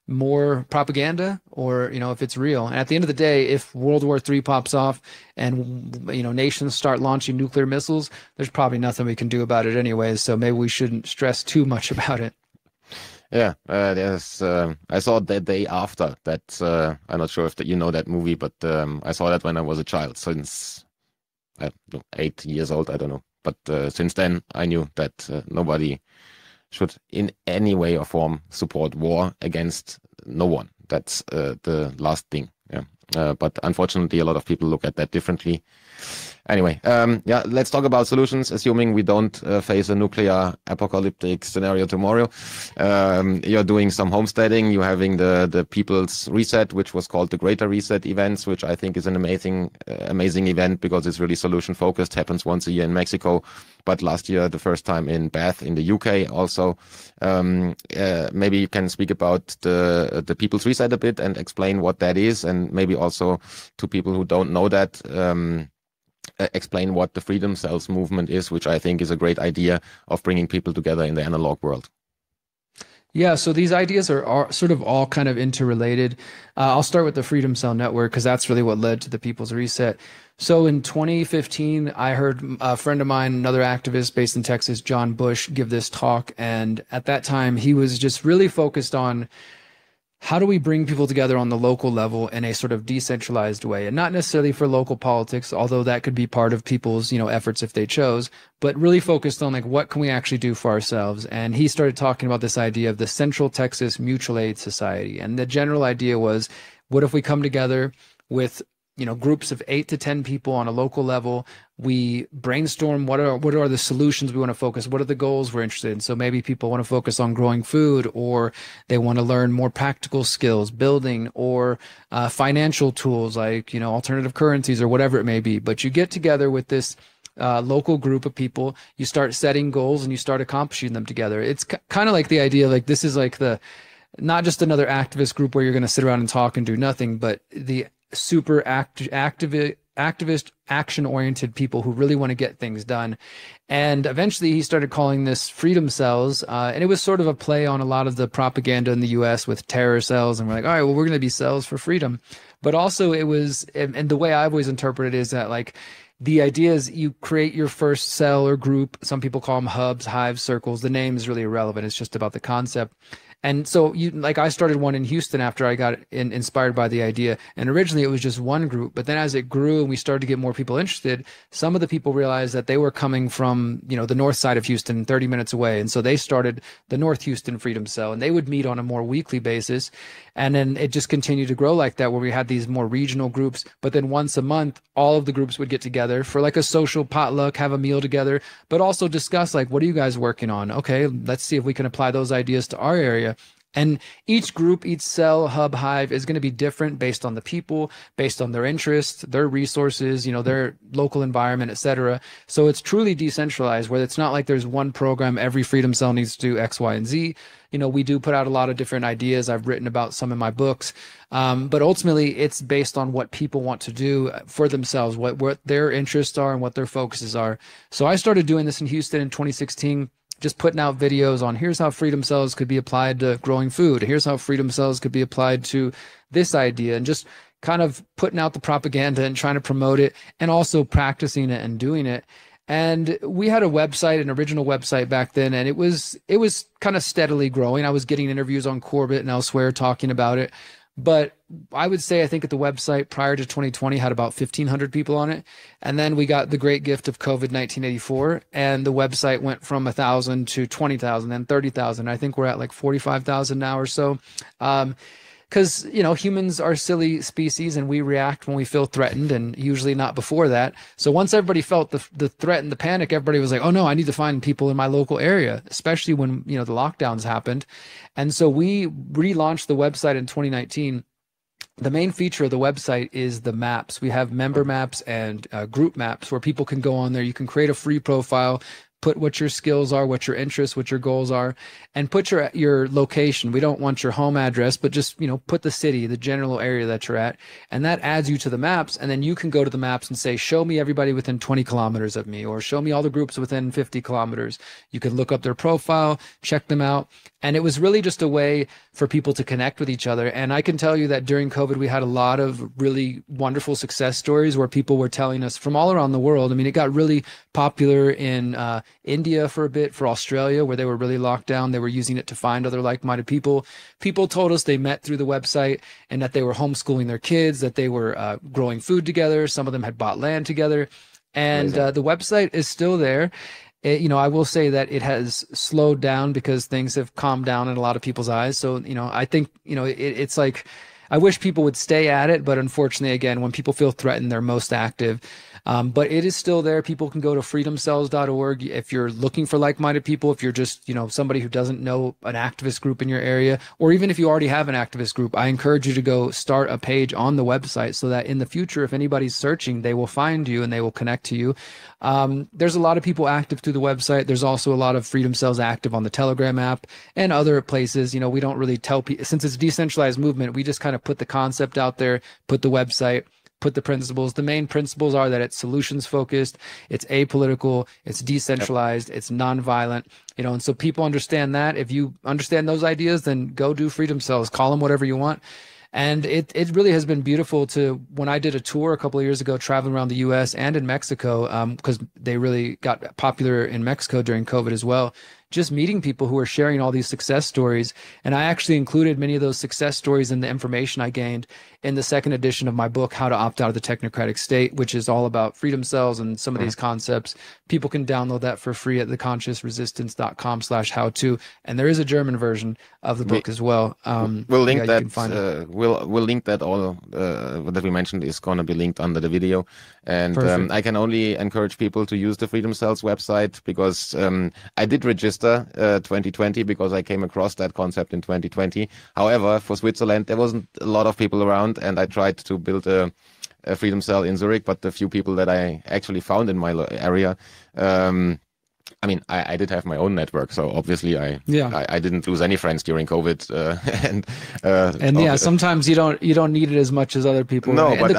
more propaganda or, you know, if it's real. And at the end of the day, if World War III pops off and, you know, nations start launching nuclear missiles, there's probably nothing we can do about it anyways. So maybe we shouldn't stress too much about it. Yeah, there's. I saw that day after that. I'm not sure if you know that movie, but I saw that when I was a child, since 8 years old. I don't know, but since then I knew that nobody should in any way or form support war against no one. That's the last thing. Yeah. But unfortunately, a lot of people look at that differently. Anyway, yeah, let's talk about solutions, assuming we don't face a nuclear apocalyptic scenario tomorrow. You're doing some homesteading. You're having the People's Reset, which was called the Greater Reset events, which I think is an amazing event because it's really solution focused, happens once a year in Mexico. But last year, the first time in Bath in the UK also. Maybe you can speak about the People's Reset a bit and explain what that is, and maybe also to people who don't know that, explain what the Freedom Cells movement is, which I think is a great idea of bringing people together in the analog world. Yeah, so these ideas are sort of all kind of interrelated. I'll start with the Freedom Cell Network because that's really what led to the People's Reset. So in 2015, I heard a friend of mine, another activist based in Texas, John Bush, give this talk. And at that time, he was just really focused on how do we bring people together on the local level in a sort of decentralized way, and not necessarily for local politics, although that could be part of people's, you know, efforts if they chose, but really focused on like, what can we actually do for ourselves? And he started talking about this idea of the Central Texas Mutual Aid Society. And the general idea was, what if we come together with, you know, groups of 8 to 10 people on a local level, we brainstorm what are the solutions we want to focus, what are the goals we're interested in. So maybe people want to focus on growing food, or they want to learn more practical skills, building, or financial tools like, you know, alternative currencies or whatever it may be. But you get together with this local group of people, you start setting goals and you start accomplishing them together. It's kind of like the idea, like this is like not just another activist group where you're going to sit around and talk and do nothing, but the super activist, action-oriented people who really want to get things done. And eventually he started calling this Freedom Cells, and it was sort of a play on a lot of the propaganda in the US with terror cells, and we're like, all right, well, we're going to be cells for freedom. But also it was, and the way I've always interpreted it is that like the idea is you create your first cell or group. Some people call them hubs, hives, circles. The name is really irrelevant. It's just about the concept. And so I started one in Houston after I got inspired by the idea. And originally it was just one group, but then as it grew and we started to get more people interested, some of the people realized that they were coming from, the north side of Houston, 30 minutes away. And so they started the North Houston Freedom Cell, and they would meet on a more weekly basis. And then it just continued to grow like that, where we had these more regional groups. But then once a month, all of the groups would get together for like a social potluck, have a meal together, but also discuss like, what are you guys working on? Okay, let's see if we can apply those ideas to our area. And each group, each cell, hub, hive is going to be different based on the people, based on their interests, their resources, their local environment, etc. So it's truly decentralized, where it's not like there's one program, every freedom cell needs to do X, Y, and Z. We do put out a lot of different ideas. I've written about some in my books. But ultimately, it's based on what people want to do for themselves, what their interests are and what their focuses are. So I started doing this in Houston in 2016. Just putting out videos on here's how freedom cells could be applied to growing food. Here's how freedom cells could be applied to this idea, and just kind of putting out the propaganda and trying to promote it, and also practicing it and doing it. And we had a website, an original website back then, and it was kind of steadily growing. I was getting interviews on Corbett and elsewhere talking about it. But I would say, I think at the website prior to 2020 had about 1,500 people on it. And then we got the great gift of COVID 1984, and the website went from 1,000 to 20,000, then 30,000. I think we're at like 45,000 now or so. Because, humans are silly species, and we react when we feel threatened, and usually not before that. So once everybody felt the threat and the panic, everybody was like, oh no, I need to find people in my local area, especially when, the lockdowns happened. And so we relaunched the website in 2019. The main feature of the website is the maps. We have member maps and group maps where people can go on there. You can create a free profile, put what your skills are, what your interests, what your goals are, and put your location. We don't want your home address, but just, put the city, the general area that you're at, and that adds you to the maps. And then you can go to the maps and say, show me everybody within 20 kilometers of me, or show me all the groups within 50 kilometers. You can look up their profile, check them out. And it was really just a way for people to connect with each other. And I can tell you that during COVID, we had a lot of really wonderful success stories where people were telling us from all around the world. I mean, it got really popular in India for a bit, for Australia, where they were really locked down. They were using it to find other like-minded people. People told us they met through the website, and that they were homeschooling their kids, that they were growing food together. Some of them had bought land together. And the website is still there. I will say that it has slowed down because things have calmed down in a lot of people's eyes. So, I think, it's like, I wish people would stay at it, but unfortunately, again, when people feel threatened, they're most active. But it is still there. People can go to freedomcells.org if you're looking for like-minded people, if you're just, somebody who doesn't know an activist group in your area, or even if you already have an activist group. I encourage you to go start a page on the website so that in the future, if anybody's searching, they will find you and they will connect to you. There's a lot of people active through the website. There's also a lot of freedom cells active on the Telegram app and other places. We don't really tell people, since it's a decentralized movement, we just kind of put the concept out there, put the website, put the principles. The main principles are that it's solutions focused, it's apolitical, it's decentralized, it's nonviolent, and so people understand that. If you understand those ideas, then go do freedom cells, call them whatever you want. And it really has been beautiful when I did a tour a couple of years ago, traveling around the US and in Mexico, because they really got popular in Mexico during COVID as well. Just meeting people who are sharing all these success stories. And I actually included many of those success stories in the information I gained in the second edition of my book, How to Opt Out of the Technocratic State, which is all about freedom cells and some of these concepts. People can download that for free at theconsciousresistance.com/how-to. And there is a German version of the book as well. We'll link that. We'll link that. All that we mentioned is going to be linked under the video. And I can only encourage people to use the Freedom Cells website, because I did register 2020 because I came across that concept in 2020. However, for Switzerland, there wasn't a lot of people around, and I tried to build a freedom cell in Zurich, but the few people that I actually found in my area, I did have my own network, so obviously I didn't lose any friends during COVID, sometimes you don't need it as much as other people. No, but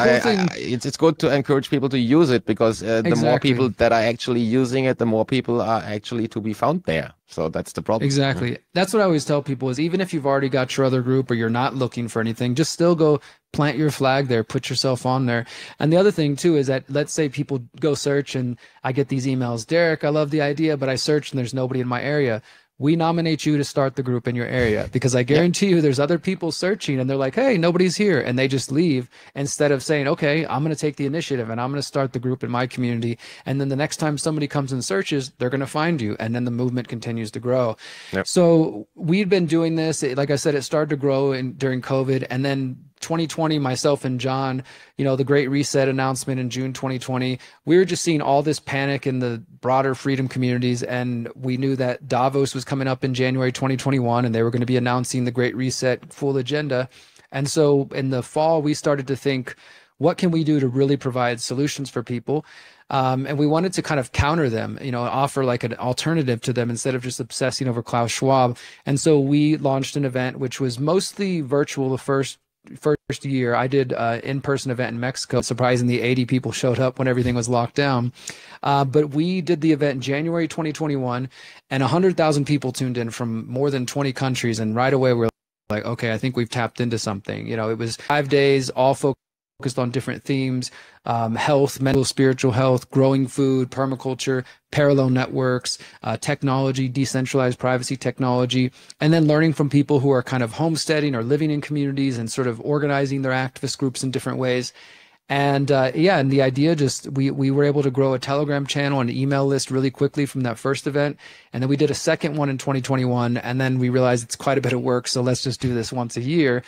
it's good to encourage people to use it, because the more people that are actually using it, the more people are actually to be found there. So that's the problem. Exactly. That's what I always tell people is, even if you've already got your other group or you're not looking for anything, just still go plant your flag there, put yourself on there. And the other thing too is that, let's say people go search and I get these emails, Derrick, I love the idea, but I searched and there's nobody in my area. We nominate you to start the group in your area, because I guarantee you there's other people searching and they're like, hey, nobody's here. And they just leave instead of saying, okay, I'm going to take the initiative and I'm going to start the group in my community. And then the next time somebody comes and searches, they're going to find you. And then the movement continues to grow. Yep. So we've been doing this. Like I said, it started to grow during COVID. And then 2020, myself and John, the Great Reset announcement in June 2020, we were just seeing all this panic in the broader freedom communities. And we knew that Davos was coming up in January 2021, and they were going to be announcing the Great Reset full agenda. And so in the fall, we started to think, what can we do to really provide solutions for people? And we wanted to kind of counter them, offer like an alternative to them instead of just obsessing over Klaus Schwab. And so we launched an event which was mostly virtual the first year. I did an in-person event in Mexico. Surprisingly, 80 people showed up when everything was locked down. But we did the event in January 2021, and 100,000 people tuned in from more than 20 countries. And right away, we're like, okay, I think we've tapped into something. It was 5 days, all focused on different themes: health, mental, spiritual health, growing food, permaculture, parallel networks, technology, decentralized privacy technology, and then learning from people who are kind of homesteading or living in communities and sort of organizing their activist groups in different ways. And and the idea we were able to grow a Telegram channel and email list really quickly from that first event. And then we did a second one in 2021. And then we realized it's quite a bit of work, so let's just do this once a year.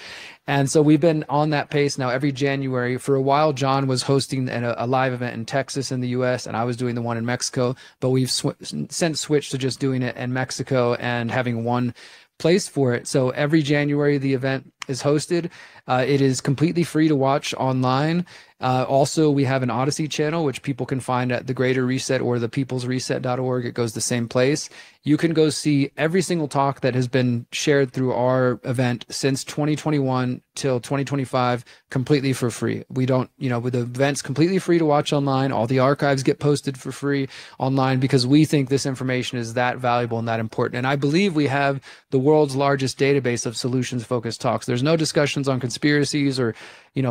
And so we've been on that pace now every January. For a while, John was hosting a live event in Texas in the US, and I was doing the one in Mexico. But we've since switched to just doing it in Mexico and having one place for it. So every January, the event is hosted. It is completely free to watch online. Also, we have an Odyssey channel, which people can find at the Greater Reset or the peoplesreset.org. It goes the same place. You can go see every single talk that has been shared through our event since 2021 till 2025 completely for free. We don't, with the events completely free to watch online. All the archives get posted for free online because we think this information is that valuable and that important. And I believe we have the world's largest database of solutions-focused talks. There's no discussions on conspiracies or,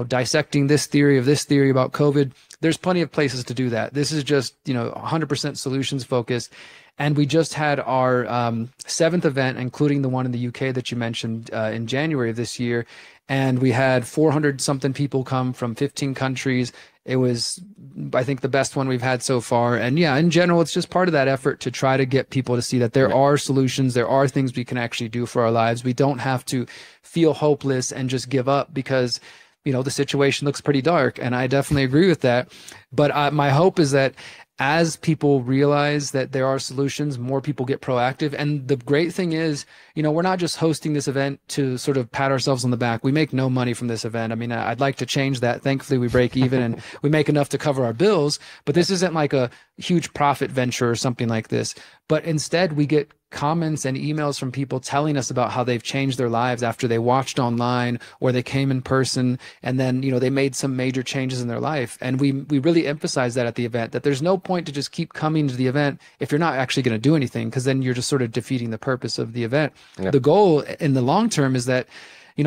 dissecting this theory about COVID. There's plenty of places to do that. This is just, 100% solutions focused. And we just had our 7th event, including the one in the UK that you mentioned in January of this year. And we had 400 something people come from 15 countries. It was, I think, the best one we've had so far. And yeah, in general, it's just part of that effort to try to get people to see that there are solutions. There are things we can actually do for our lives. We don't have to feel hopeless and just give up because the situation looks pretty dark. And I definitely agree with that. But my hope is that as people realize that there are solutions, more people get proactive. And the great thing is, we're not just hosting this event to sort of pat ourselves on the back. We make no money from this event. I mean, I'd like to change that. Thankfully, we break even and we make enough to cover our bills. But this isn't like a huge profit venture or something like this. But instead, we get comments and emails from people telling us about how they've changed their lives after they watched online or they came in person, and then they made some major changes in their life. And we really emphasize that at the event, that there's no point to just keep coming to the event if you're not actually going to do anything, because then you're just sort of defeating the purpose of the event. Yeah. The goal in the long term is that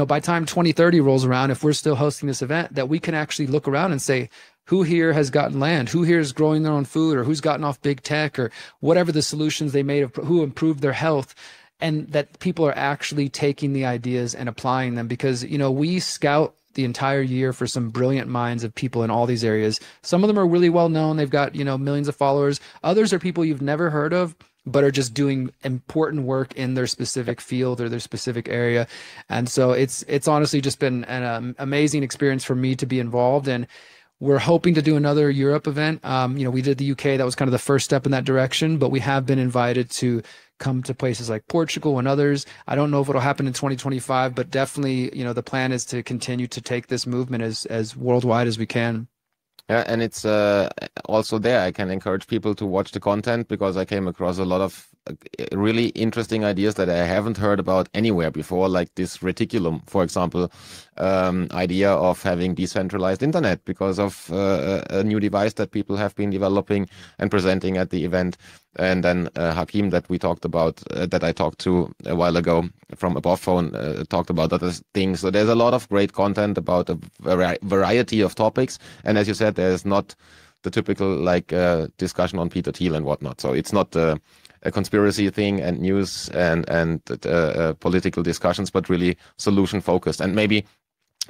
by time 2030 rolls around, if we're still hosting this event, that we can actually look around and say, who here has gotten land? Who here is growing their own food, or who's gotten off big tech, or whatever the solutions they made, who improved their health, and that people are actually taking the ideas and applying them. Because, we scout the entire year for some brilliant minds of people in all these areas. Some of them are really well known. They've got, millions of followers. Others are people you've never heard of, but are just doing important work in their specific field or their specific area. And so it's honestly just been an amazing experience for me to be involved in. We're hoping to do another Europe event. We did the UK. That was kind of the first step in that direction, but we have been invited to come to places like Portugal and others. I don't know if it'll happen in 2025, but definitely, the plan is to continue to take this movement as worldwide as we can. Yeah, and it's also there. I can encourage people to watch the content, because I came across a lot of really interesting ideas that I haven't heard about anywhere before, like this reticulum, for example, idea of having decentralized internet because of a new device that people have been developing and presenting at the event. And then Hakim that we talked about, that I talked to a while ago from Above Phone, talked about other things. So there's a lot of great content about a variety of topics. And as you said, there's not the typical like discussion on Peter Thiel and whatnot. So it's not a conspiracy thing and news and political discussions, but really solution focused. And maybe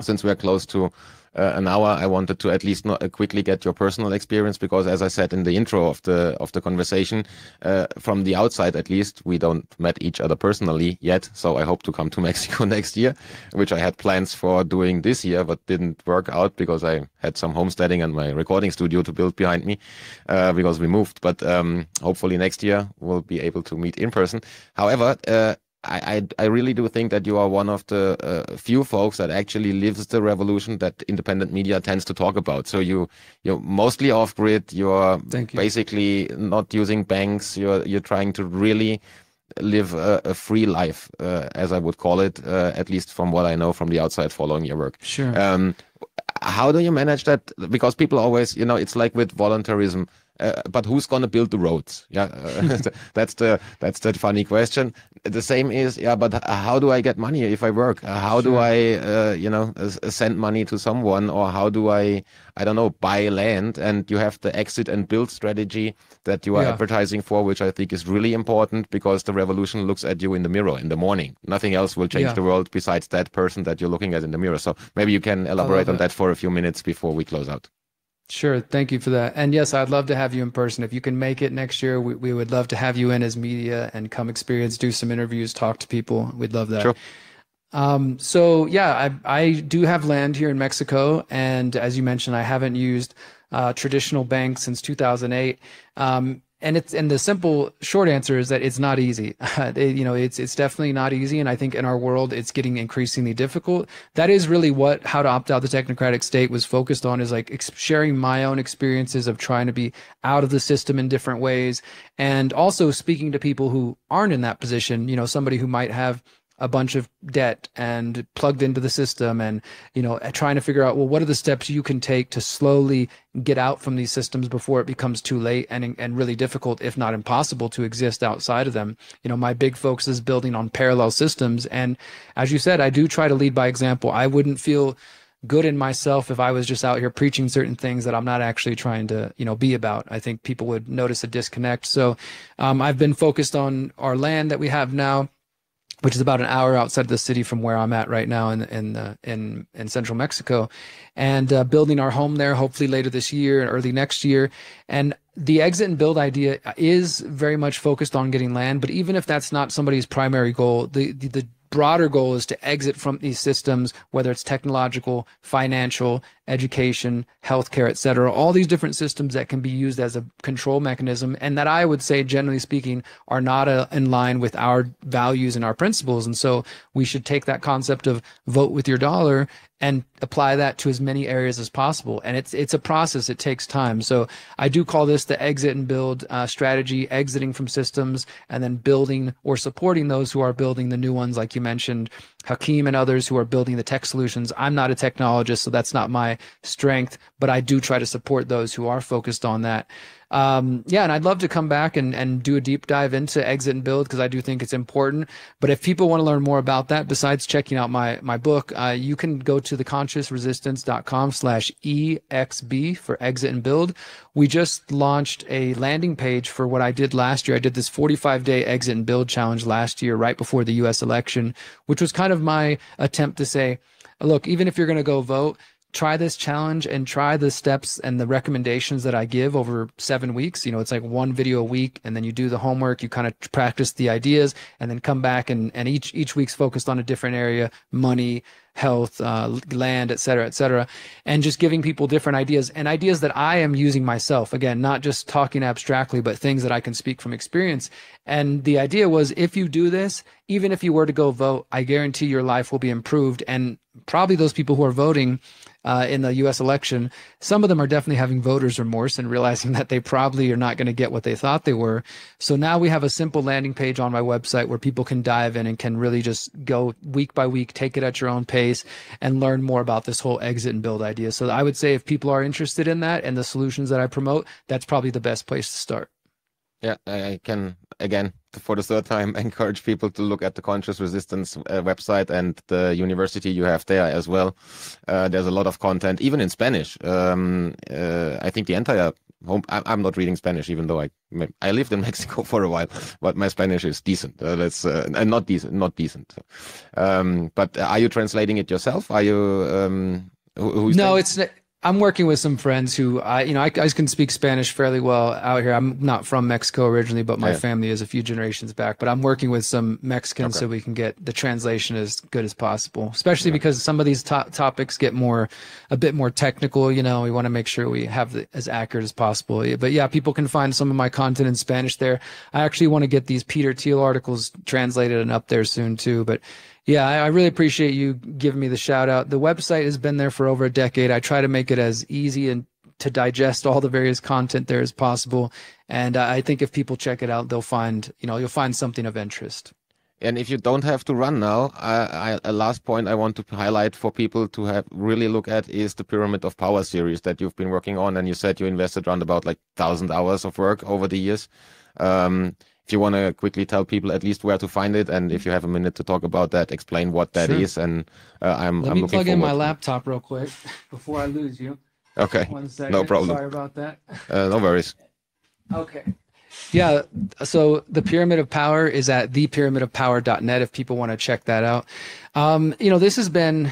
since we're close to an hour, I wanted to at least quickly get your personal experience, because as I said in the intro of the conversation, from the outside at least, we don't met each other personally yet. So I hope to come to Mexico next year, which I had plans for doing this year, but didn't work out because I had some homesteading and my recording studio to build behind me because we moved. But hopefully next year we'll be able to meet in person. However, I really do think that you are one of the few folks that actually lives the revolution that independent media tends to talk about. So you're mostly off grid. You're basically not using banks. You're trying to really live a free life, as I would call it, at least from what I know from the outside following your work. Sure. How do you manage that? Because people always, it's like with voluntarism. But who's going to build the roads? Yeah, that's the funny question. The same is, but how do I get money if I work? How do I, send money to someone, or how do I don't know, buy land? And you have the exit and build strategy that you are advertising for, which I think is really important, because the revolution looks at you in the mirror in the morning. Nothing else will change the world besides that person that you're looking at in the mirror. So maybe you can elaborate on that for a few minutes before we close out. Sure. Thank you for that. And yes, I'd love to have you in person. If you can make it next year, we would love to have you in as media and come experience, do some interviews, talk to people. We'd love that. Sure. So yeah, I do have land here in Mexico. And as you mentioned, I haven't used traditional banks since 2008. And the simple short answer is that it's not easy. It's definitely not easy. And I think in our world, it's getting increasingly difficult. That is really what How to Opt Out the Technocratic State was focused on, is like sharing my own experiences of trying to be out of the system in different ways. And also speaking to people who aren't in that position, somebody who might have a bunch of debt and plugged into the system, and trying to figure out, well, what are the steps you can take to slowly get out from these systems before it becomes too late and really difficult, if not impossible, to exist outside of them. My big focus is building on parallel systems, and as you said, I do try to lead by example. I wouldn't feel good in myself if I was just out here preaching certain things that I'm not actually trying to be about. I think people would notice a disconnect. So I've been focused on our land that we have now, which is about an hour outside of the city from where I'm at right now in central Mexico, and building our home there, hopefully later this year and early next year. And the exit and build idea is very much focused on getting land, but even if that's not somebody's primary goal, the broader goal is to exit from these systems, whether it's technological, financial, education, healthcare, et cetera, all these different systems that can be used as a control mechanism, and that I would say, generally speaking, are not in line with our values and our principles. And so we should take that concept of vote with your dollar and apply that to as many areas as possible. And it's a process. It takes time. So I do call this the exit and build strategy, exiting from systems and then building or supporting those who are building the new ones, like you mentioned, Hakim and others who are building the tech solutions. I'm not a technologist, so that's not my strength, but I do try to support those who are focused on that. And I'd love to come back and do a deep dive into exit and build, because I do think it's important. But if people want to learn more about that, besides checking out my book, you can go to theconsciousresistance.com/EXB for exit and build. We just launched a landing page for what I did last year. I did this 45-day exit and build challenge last year, right before the US election, which was kind of my attempt to say, look, even if you're going to go vote, try this challenge and try the steps and the recommendations that I give over 7 weeks. It's like one video a week, and then you do the homework, you kind of practice the ideas, and then come back and each week's focused on a different area: money, health, land, et cetera, and just giving people different ideas and ideas that I am using myself. Again, not just talking abstractly, but things that I can speak from experience. And the idea was, if you do this, even if you were to go vote, I guarantee your life will be improved. And probably those people who are voting in the U.S. election, some of them are definitely having voter's remorse and realizing that they probably are not going to get what they thought they were. So now we have a simple landing page on my website where people can dive in and can really just go week by week, take it at your own pace, and learn more about this whole exit and build idea. So I would say if people are interested in that and the solutions that I promote, that's probably the best place to start. Yeah, I can, again, for the third time, encourage people to look at the Conscious Resistance website and the university you have there as well. There's a lot of content, even in Spanish. I think the entire home, I'm not reading Spanish, even though I lived in Mexico for a while, but my Spanish is decent. That's not decent. But are you translating it yourself? Are you? No, I'm working with some friends who I can speak Spanish fairly well out here. I'm not from Mexico originally, but my family is a few generations back. But I'm working with some Mexicans so we can get the translation as good as possible, especially because some of these topics get a bit more technical. We want to make sure we have it as accurate as possible. But yeah, people can find some of my content in Spanish there. I actually want to get these Peter Thiel articles translated and up there soon too. But yeah, I really appreciate you giving me the shout out. The website has been there for over a decade. I try to make it as easy and to digest all the various content there as possible. And I think if people check it out, they'll find, you'll find something of interest. And if you don't have to run now, a last point I want to highlight for people to have really look at is the Pyramid of Power series that you've been working on. And you said you invested around about 1,000 hours of work over the years. If you want to quickly tell people at least where to find it, and if you have a minute to talk about that, explain what that is. And I'm looking forward. Let me plug in my laptop real quick before I lose you. Okay. 1 second. No problem. Sorry about that. No worries. Okay. Yeah. So the Pyramid of Power is at thepyramidofpower.net if people want to check that out. This has been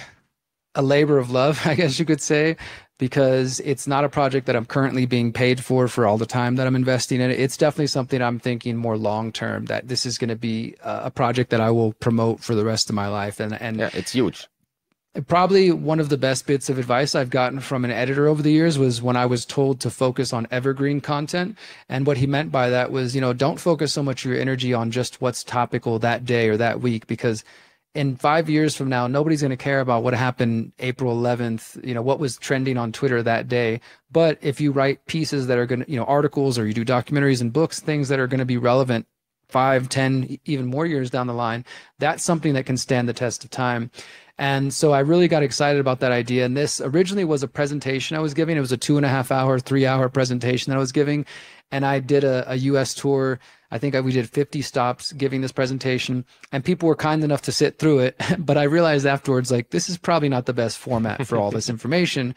a labor of love, I guess you could say, because it's not a project that I'm currently being paid for all the time that I'm investing in it. It's definitely something I'm thinking more long term, that this is going to be a project that I will promote for the rest of my life. And yeah, it's huge. Probably one of the best bits of advice I've gotten from an editor over the years was when I was told to focus on evergreen content. And what he meant by that was, don't focus so much of your energy on just what's topical that day or that week, because in 5 years from now, nobody's going to care about what happened April 11th, what was trending on Twitter that day. But if you write pieces that are going to, articles, or you do documentaries and books, things that are going to be relevant 5, 10, even more years down the line, that's something that can stand the test of time. And so I really got excited about that idea. And this originally was a presentation I was giving. It was a 2.5 hour, 3 hour presentation that I was giving. And I did a US tour. I think we did 50 stops giving this presentation, and people were kind enough to sit through it. But I realized afterwards, this is probably not the best format for all this information.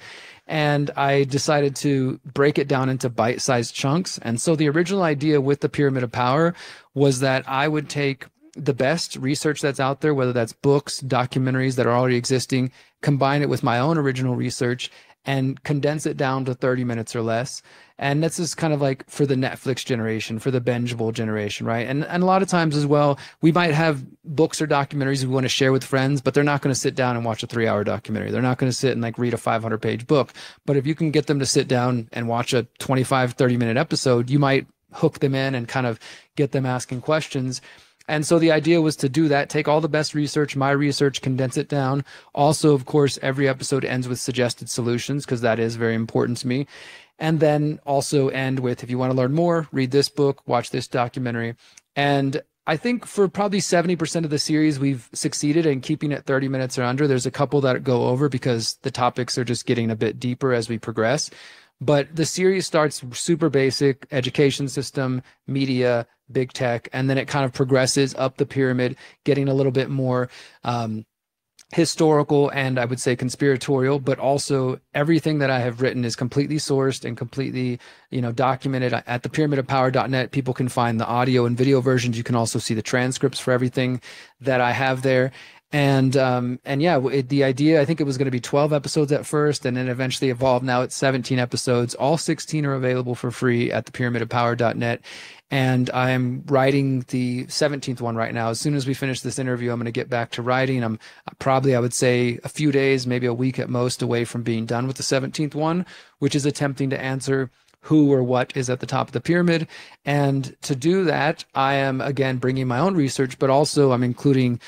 And I decided to break it down into bite-sized chunks. And so the original idea with the Pyramid of Power was that I would take the best research that's out there, whether that's books, documentaries that are already existing, combine it with my own original research, and condense it down to 30 minutes or less. And this is kind of like for the Netflix generation, for the bingeable generation, right? And a lot of times as well, we might have books or documentaries we want to share with friends, but they're not going to sit down and watch a 3-hour documentary. They're not going to sit and read a 500-page book. But if you can get them to sit down and watch a 25, 30-minute episode, you might hook them in and kind of get them asking questions. And so the idea was to do that, take all the best research, my research, condense it down. Also, of course, every episode ends with suggested solutions, because that is very important to me. And then also end with, if you want to learn more, read this book, watch this documentary. And I think for probably 70% of the series, we've succeeded in keeping it 30 minutes or under. There's a couple that go over because the topics are just getting a bit deeper as we progress. But the series starts super basic: education system, media, big tech, and then it kind of progresses up the pyramid, getting a little bit more historical and I would say conspiratorial, but also everything that I have written is completely sourced and completely, documented. At thepyramidofpower.net, people can find the audio and video versions. You can also see the transcripts for everything that I have there. And yeah, the idea, I think it was going to be 12 episodes at first, and then eventually evolved. Now it's 17 episodes. All 16 are available for free at thepyramidofpower.net. And I'm writing the 17th one right now. As soon as we finish this interview, I'm going to get back to writing. I'm probably, I would say, a few days, maybe a week at most, away from being done with the 17th one, which is attempting to answer who or what is at the top of the pyramid. And to do that, I am, again, bringing my own research, but also I'm including,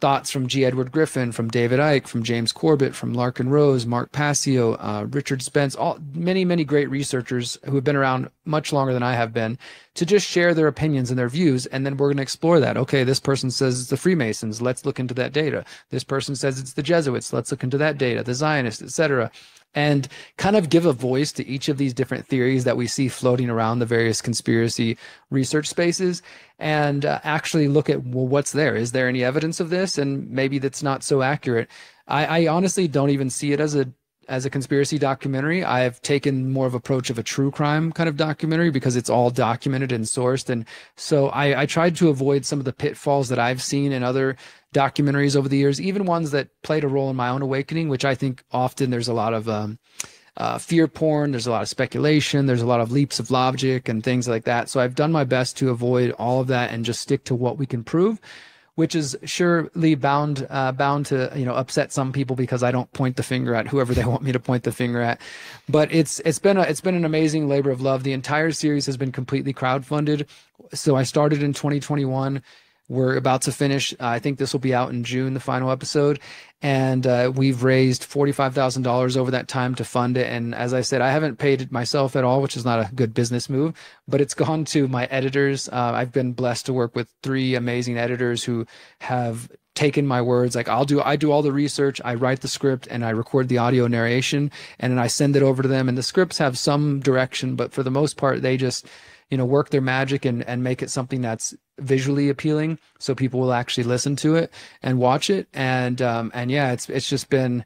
thoughts from G. Edward Griffin, from David Icke, from James Corbett, from Larkin Rose, Mark Passio, Richard Spence, many, many great researchers who have been around much longer than I have been, to just share their opinions and their views. And then we're going to explore that. Okay, this person says it's the Freemasons. Let's look into that data. This person says it's the Jesuits. Let's look into that data, the Zionists, etc. And kind of give a voice to each of these different theories that we see floating around the various conspiracy research spaces, and actually look at, well, what's there? Is there any evidence of this? And maybe that's not so accurate. I honestly don't even see it as a conspiracy documentary. I've taken more of approach of a true crime kind of documentary because it's all documented and sourced. And so I tried to avoid some of the pitfalls that I've seen in other documentaries over the years, even ones that played a role in my own awakening, which I think often there's a lot of fear porn, there's a lot of speculation, there's a lot of leaps of logic and things like that. So I've done my best to avoid all of that and just stick to what we can prove, which is surely bound to upset some people because I don't point the finger at whoever they want me to point the finger at. But it's been an amazing labor of love. The entire series has been completely crowdfunded. So I started in 2021. We're about to finish. I think this will be out in June, the final episode. And we've raised $45,000 over that time to fund it. And as I said, I haven't paid it myself at all, which is not a good business move, but it's gone to my editors. I've been blessed to work with 3 amazing editors who have taken my words. Like I do all the research, I write the script, and I record the audio narration, and then I send it over to them. And the scripts have some direction, but for the most part, they just work their magic and make it something that's visually appealing, so people will actually listen to it and watch it. And yeah, it's been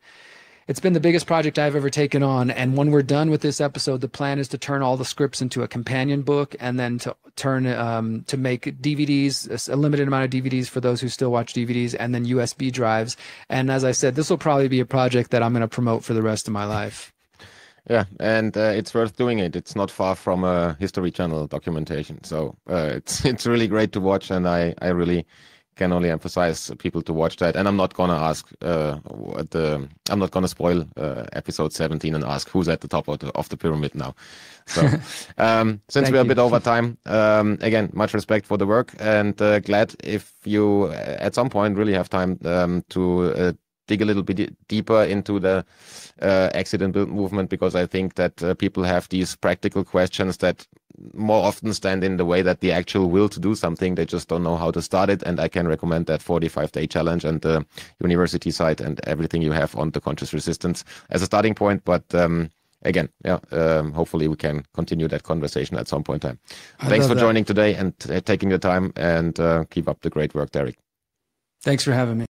the biggest project I've ever taken on. And when we're done with this episode, the plan is to turn all the scripts into a companion book, and then to turn to make DVDs, a limited amount of DVDs for those who still watch DVDs, and then USB drives. And as I said, this will probably be a project that I'm going to promote for the rest of my life. Yeah, and it's worth doing it. It's not far from a History Channel documentation, so it's really great to watch, and I really can only emphasize people to watch that. And I'm not gonna ask I'm not gonna spoil episode 17 and ask who's at the top of the pyramid now. So since we're a bit over time, again, much respect for the work, and glad if you at some point really have time to dig a little bit deeper into the exit and build movement, because I think that people have these practical questions that more often stand in the way that the actual will to do something. They just don't know how to start it. And I can recommend that 45-day challenge and the university site and everything you have on the conscious resistance as a starting point. But again, hopefully we can continue that conversation at some point in time. Thanks for joining today and taking the time, and keep up the great work, Derrick. Thanks for having me.